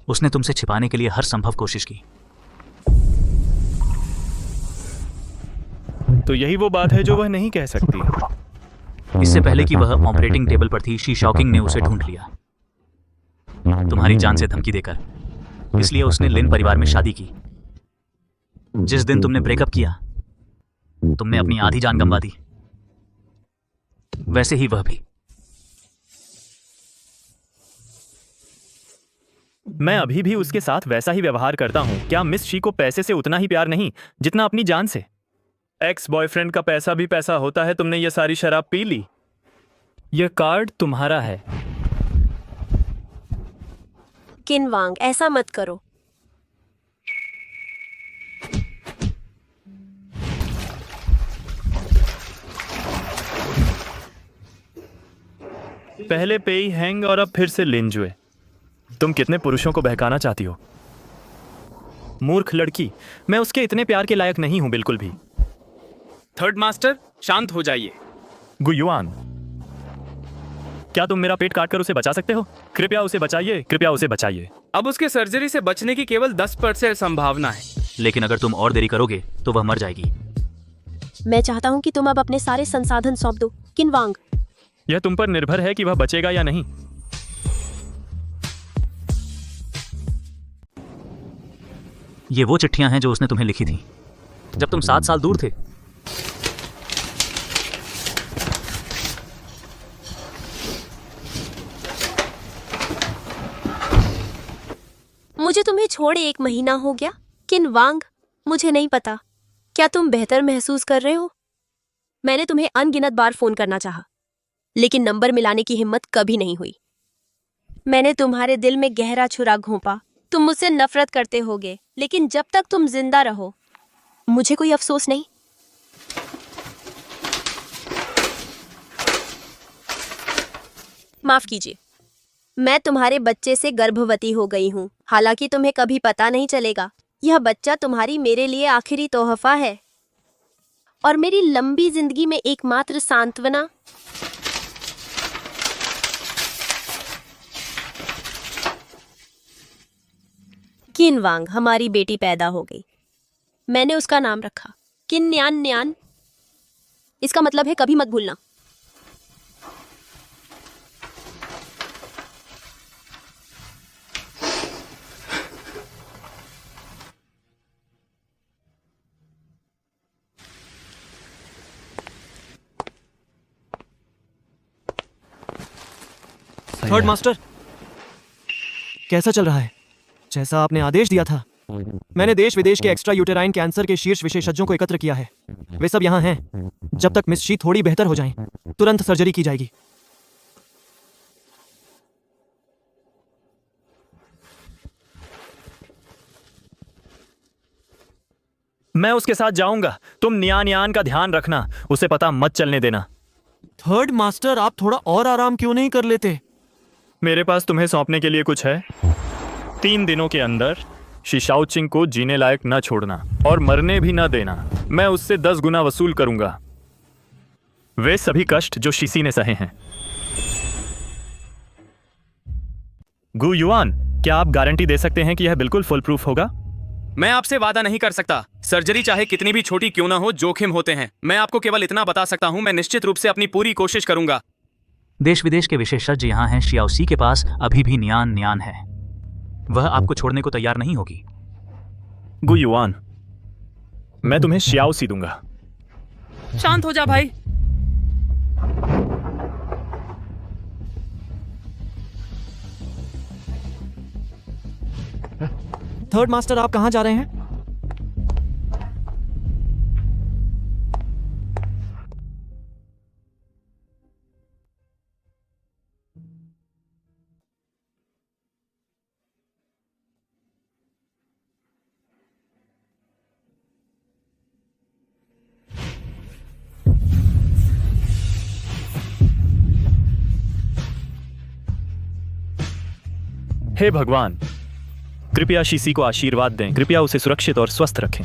उसने तुमसे छिपाने के लिए हर संभव कोशिश की। तो यही वो बात है जो वह नहीं कह सकती। इससे पहले कि वह ऑपरेटिंग टेबल पर थी, शी शॉकिंग ने उसे ढूंढ लिया तुम्हारी जान से धमकी देकर। इसलिए उसने लिन परिवार में शादी की। जिस दिन तुमने ब्रेकअप किया, तुमने अपनी आधी जान गंवा दी। वैसे ही वह भी। मैं अभी भी उसके साथ वैसा ही व्यवहार करता हूं। क्या मिस शी को पैसे से उतना ही प्यार नहीं जितना अपनी जान से? एक्स बॉयफ्रेंड का पैसा भी पैसा होता है। तुमने ये सारी शराब पी ली। यह कार्ड तुम्हारा है। किनवांग, ऐसा मत करो। पहले पेई हैंग और अब फिर से लिंजुए। तुम कितने पुरुषों को बहकाना चाहती हो? मूर्ख लड़की, मैं उसके इतने प्यार के लायक नहीं हूं बिल्कुल भी। थर्ड मास्टर, शांत हो जाइए। गुयुआन, क्या तुम मेरा पेट काटकर उसे बचा सकते हो? कृपया उसे बचाइए, कृपया उसे बचाइए। अब उसके सर्जरी से बचने की केवल 10% संभावना है। लेकिन अगर तुम और देरी करोगे तो वह मर जाएगी। मैं चाहता हूं कि तुम अब अपने सारे संसाधन सौंप दो। किनवांग, यह तुम पर निर्भर है कि वह बचेगा या नहीं। ये वो चिट्ठियां हैं जो उसने तुम्हें लिखी थी जब तुम 7 साल दूर थे। मुझे तुम्हें छोड़े 1 महीना हो गया। किन वांग, मुझे नहीं पता। क्या तुम बेहतर महसूस कर रहे हो? मैंने तुम्हें अनगिनत बार फोन करना चाहा, लेकिन नंबर मिलाने की हिम्मत कभी नहीं हुई। मैंने तुम्हारे दिल में गहरा छुरा घोंपा। तुम मुझसे नफरत करते होगे, लेकिन जब तक तुम जिंदा रहो मुझे कोई अफसोस नहीं। माफ कीजिए, मैं तुम्हारे बच्चे से गर्भवती हो गई हूँ। हालांकि तुम्हें कभी पता नहीं चलेगा। यह बच्चा तुम्हारी मेरे लिए आखिरी तोहफा है और मेरी लंबी जिंदगी में एकमात्र सांत्वना। किन वांग, हमारी बेटी पैदा हो गई। मैंने उसका नाम रखा किन न्यान न्यान। इसका मतलब है कभी मत भूलना। थर्ड मास्टर, कैसा चल रहा है? जैसा आपने आदेश दिया था, मैंने देश विदेश के एक्स्ट्रा यूटेराइन कैंसर के शीर्ष विशेषज्ञों को एकत्र किया है। वे सब यहाँ हैं। जब तक मिस शी थोड़ी बेहतर हो जाएं, तुरंत सर्जरी की जाएगी। मैं उसके साथ जाऊंगा। तुम नियान यान का ध्यान रखना, उसे पता मत चलने देना। थर्ड मास्टर, आप थोड़ा और आराम क्यों नहीं कर लेते? मेरे पास तुम्हें सौंपने के लिए कुछ है। 3 दिनों के अंदर शिशाओचिंग को जीने लायक न छोड़ना और मरने भी न देना। मैं उससे 10 गुना वसूल करूंगा वे सभी कष्ट जो शिशी ने सहे हैं। गु युआन, क्या आप गारंटी दे सकते हैं कि यह बिल्कुल फुल प्रूफ होगा? मैं आपसे वादा नहीं कर सकता। सर्जरी चाहे कितनी भी छोटी क्यों ना हो, जोखिम होते हैं। मैं आपको केवल इतना बता सकता हूं, मैं निश्चित रूप से अपनी पूरी कोशिश करूंगा। देश विदेश के विशेषज्ञ यहाँ हैं। शियाओसी के पास अभी भी नियान नियान है। वह आपको छोड़ने को तैयार नहीं होगी। गु युआन, मैं तुम्हें शियाओसी दूंगा। शांत हो जा भाई। थर्ड मास्टर, आप कहाँ जा रहे हैं? हे भगवान, कृपया शीशी को आशीर्वाद दें। कृपया उसे सुरक्षित और स्वस्थ रखें।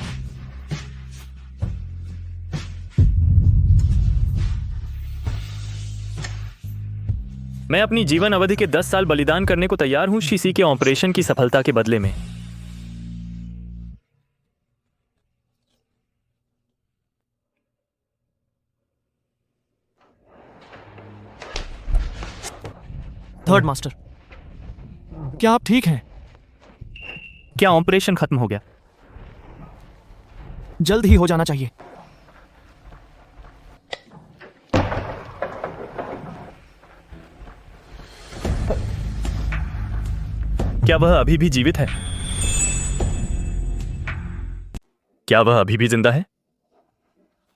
मैं अपनी जीवन अवधि के 10 साल बलिदान करने को तैयार हूं शीशी के ऑपरेशन की सफलता के बदले में। थर्ड मास्टर, क्या आप ठीक हैं? क्या ऑपरेशन खत्म हो गया? जल्द ही हो जाना चाहिए। क्या वह अभी भी जीवित है? क्या वह अभी भी जिंदा है?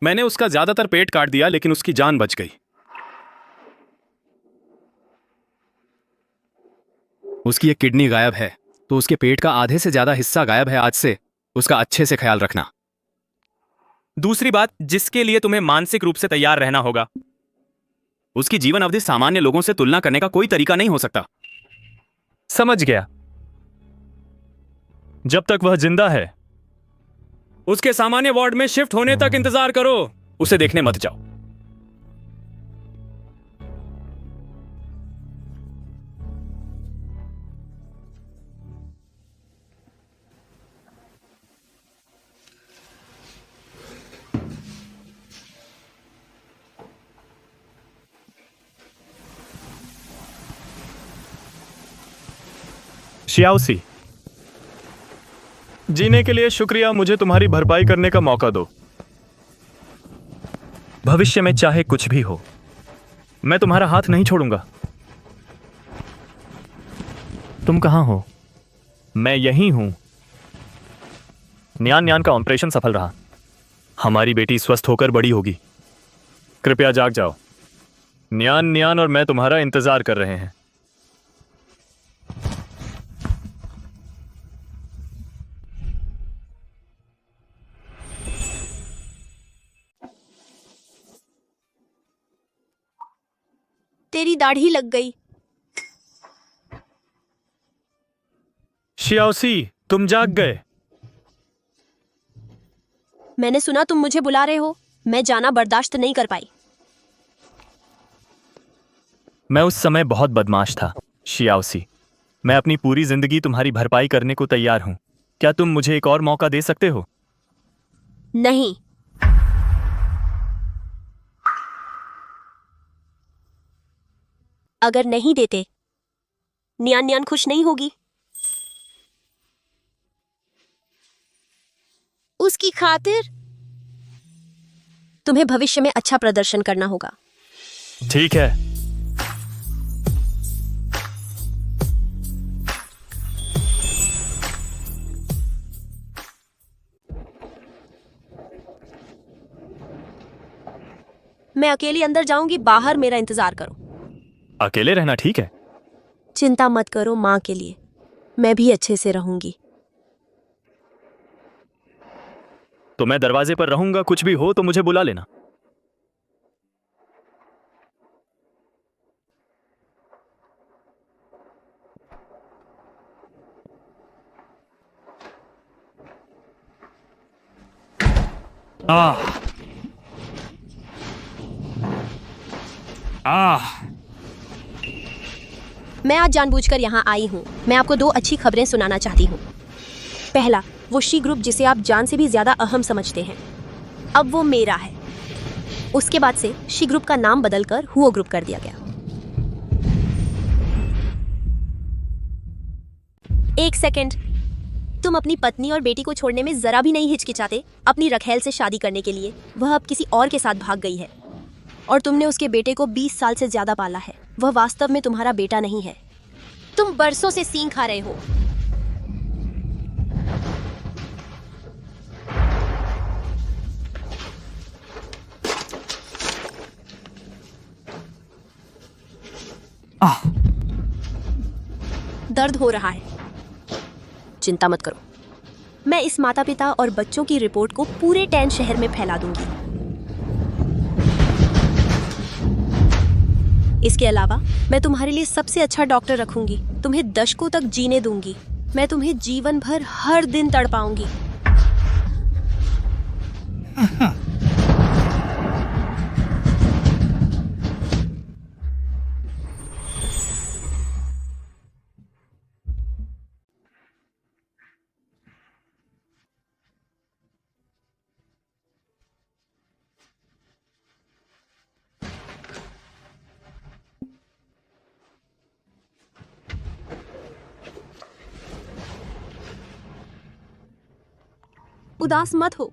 मैंने उसका ज्यादातर पेट काट दिया, लेकिन उसकी जान बच गई। उसकी एक किडनी गायब है, तो उसके पेट का आधे से ज्यादा हिस्सा गायब है। आज से उसका अच्छे से ख्याल रखना। दूसरी बात जिसके लिए तुम्हें मानसिक रूप से तैयार रहना होगा, उसकी जीवन अवधि सामान्य लोगों से तुलना करने का कोई तरीका नहीं हो सकता। समझ गया। जब तक वह जिंदा है, उसके सामान्य वार्ड में शिफ्ट होने तक इंतजार करो। उसे देखने मत जाओ। शियाओसी, जीने के लिए शुक्रिया, मुझे तुम्हारी भरपाई करने का मौका दो। भविष्य में चाहे कुछ भी हो, मैं तुम्हारा हाथ नहीं छोड़ूंगा। तुम कहां हो? मैं यहीं हूं। न्यान न्यान का ऑपरेशन सफल रहा। हमारी बेटी स्वस्थ होकर बड़ी होगी। कृपया जाग जाओ। न्यान न्यान और मैं तुम्हारा इंतजार कर रहे हैं। तेरी दाढ़ी लग गई। शियाओसी, तुम जाग गए। मैंने सुना तुम मुझे बुला रहे हो। मैं जाना बर्दाश्त नहीं कर पाई। मैं उस समय बहुत बदमाश था शियाओसी। मैं अपनी पूरी जिंदगी तुम्हारी भरपाई करने को तैयार हूं। क्या तुम मुझे एक और मौका दे सकते हो? नहीं। अगर नहीं देते, न्यान न्यान खुश नहीं होगी। उसकी खातिर तुम्हें भविष्य में अच्छा प्रदर्शन करना होगा। ठीक है। मैं अकेली अंदर जाऊंगी, बाहर मेरा इंतजार करो। अकेले रहना ठीक है। चिंता मत करो, माँ के लिए मैं भी अच्छे से रहूंगी। तो मैं दरवाजे पर रहूंगा, कुछ भी हो तो मुझे बुला लेना। मैं आज जानबूझकर यहाँ आई हूँ। मैं आपको 2 अच्छी खबरें सुनाना चाहती हूँ। पहला, वो शी ग्रुप जिसे आप जान से भी ज्यादा अहम समझते हैं, अब वो मेरा है। उसके बाद से शी ग्रुप का नाम बदलकर हुओ ग्रुप कर दिया गया। एक सेकंड, तुम अपनी पत्नी और बेटी को छोड़ने में जरा भी नहीं हिचकिचाते अपनी रखेल से शादी करने के लिए। वह अब किसी और के साथ भाग गई है और तुमने उसके बेटे को 20 साल से ज्यादा पाला है। वह वास्तव में तुम्हारा बेटा नहीं है। तुम बरसों से सींग खा रहे हो। दर्द हो रहा है। चिंता मत करो, मैं इस माता पिता और बच्चों की रिपोर्ट को पूरे 10 शहर में फैला दूंगी। इसके अलावा मैं तुम्हारे लिए सबसे अच्छा डॉक्टर रखूंगी। तुम्हें दशकों तक जीने दूंगी। मैं तुम्हें जीवन भर हर दिन तड़पाऊंगी। उदास मत हो।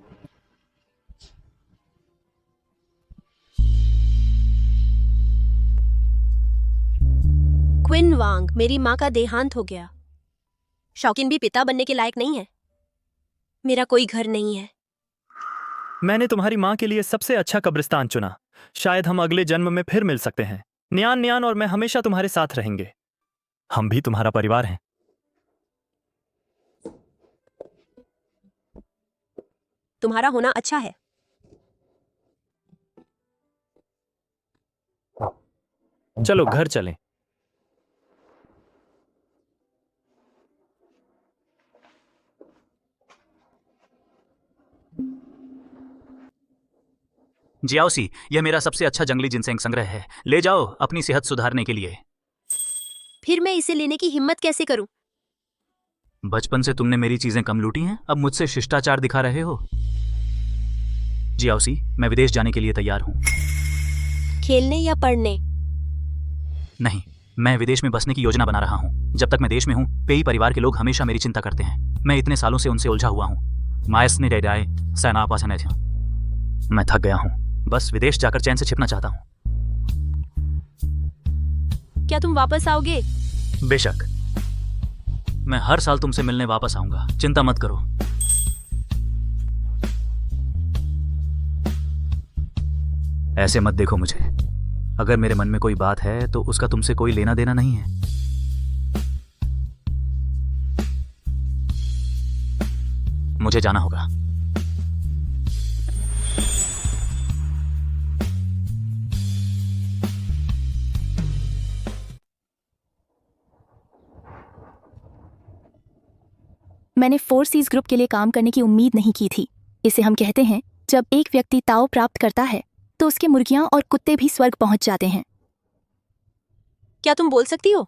क्विन वांग, मेरी माँ का देहांत हो गया। शौकिन भी पिता बनने के लायक नहीं है। मेरा कोई घर नहीं है। मैंने तुम्हारी माँ के लिए सबसे अच्छा कब्रिस्तान चुना। शायद हम अगले जन्म में फिर मिल सकते हैं। न्यान न्यान और मैं हमेशा तुम्हारे साथ रहेंगे। हम भी तुम्हारा परिवार हैं। तुम्हारा होना अच्छा है। चलो घर चलें। जियाओसी, यह मेरा सबसे अच्छा जंगली जिनसेंग संग्रह है। ले जाओ अपनी सेहत सुधारने के लिए। फिर मैं इसे लेने की हिम्मत कैसे करूं? बचपन से तुमने मेरी चीजें कम लूटी हैं, अब मुझसे शिष्टाचार दिखा रहे हो। जियाओसी, मैं विदेश जाने के लिए तैयार हूं। खेलने या पढ़ने? नहीं, मैं विदेश में बसने की योजना बना रहा हूं। जब तक मैं देश में हूं, पेई परिवार के लोग हमेशा मेरी चिंता करते हैं। मैं इतने सालों से उनसे उलझा हुआ हूँ। मायसने डेडाए सैनापासन थे। मैं थक गया हूँ, बस विदेश जाकर चैन से छिपना चाहता हूँ। क्या तुम वापस आओगे? बेशक, मैं हर साल तुमसे मिलने वापस आऊंगा, चिंता मत करो। ऐसे मत देखो मुझे। अगर मेरे मन में कोई बात है तो उसका तुमसे कोई लेना देना नहीं है। मुझे जाना होगा। मैंने 4Cs ग्रुप के लिए काम करने की उम्मीद नहीं की थी। इसे हम कहते हैं जब एक व्यक्ति ताओ प्राप्त करता है तो उसके मुर्गियां और कुत्ते भी स्वर्ग पहुंच जाते हैं। क्या तुम बोल सकती हो?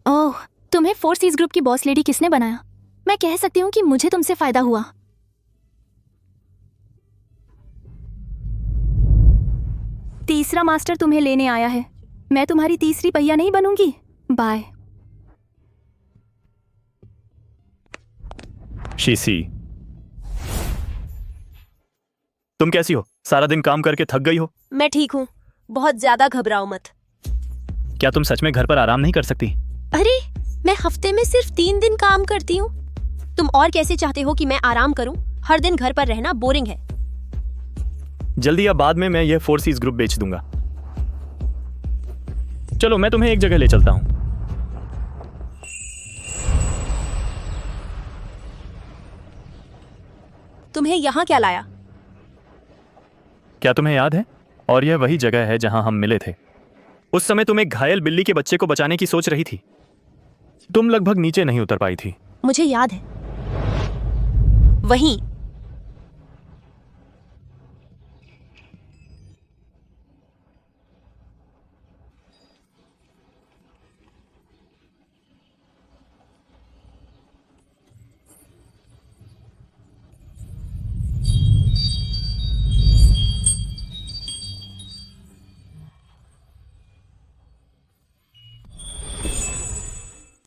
ओह, तुम्हें 4Cs ग्रुप की बॉस लेडी किसने बनाया? मैं कह सकती हूँ कि मुझे तुमसे फायदा हुआ। तीसरा मास्टर तुम्हें लेने आया है। मैं तुम्हारी तीसरी पहिया नहीं बनूंगी। बाय। शीसी, तुम कैसी हो? सारा दिन काम करके थक गई हो? मैं ठीक हूँ, बहुत ज्यादा घबराओ मत। क्या तुम सच में घर पर आराम नहीं कर सकती? अरे, मैं हफ्ते में सिर्फ 3 दिन काम करती हूँ। तुम और कैसे चाहते हो कि मैं आराम करूँ? हर दिन घर पर रहना बोरिंग है। जल्दी या बाद में मैं यह 4Cs ग्रुप बेच दूंगा। चलो, मैं तुम्हें एक जगह ले चलता हूँ। तुम्हें यहाँ क्या लाया? क्या तुम्हें याद है? और यह वही जगह है जहां हम मिले थे। उस समय तुम एक घायल बिल्ली के बच्चे को बचाने की सोच रही थी। तुम लगभग नीचे नहीं उतर पाई थी। मुझे याद है, वहीं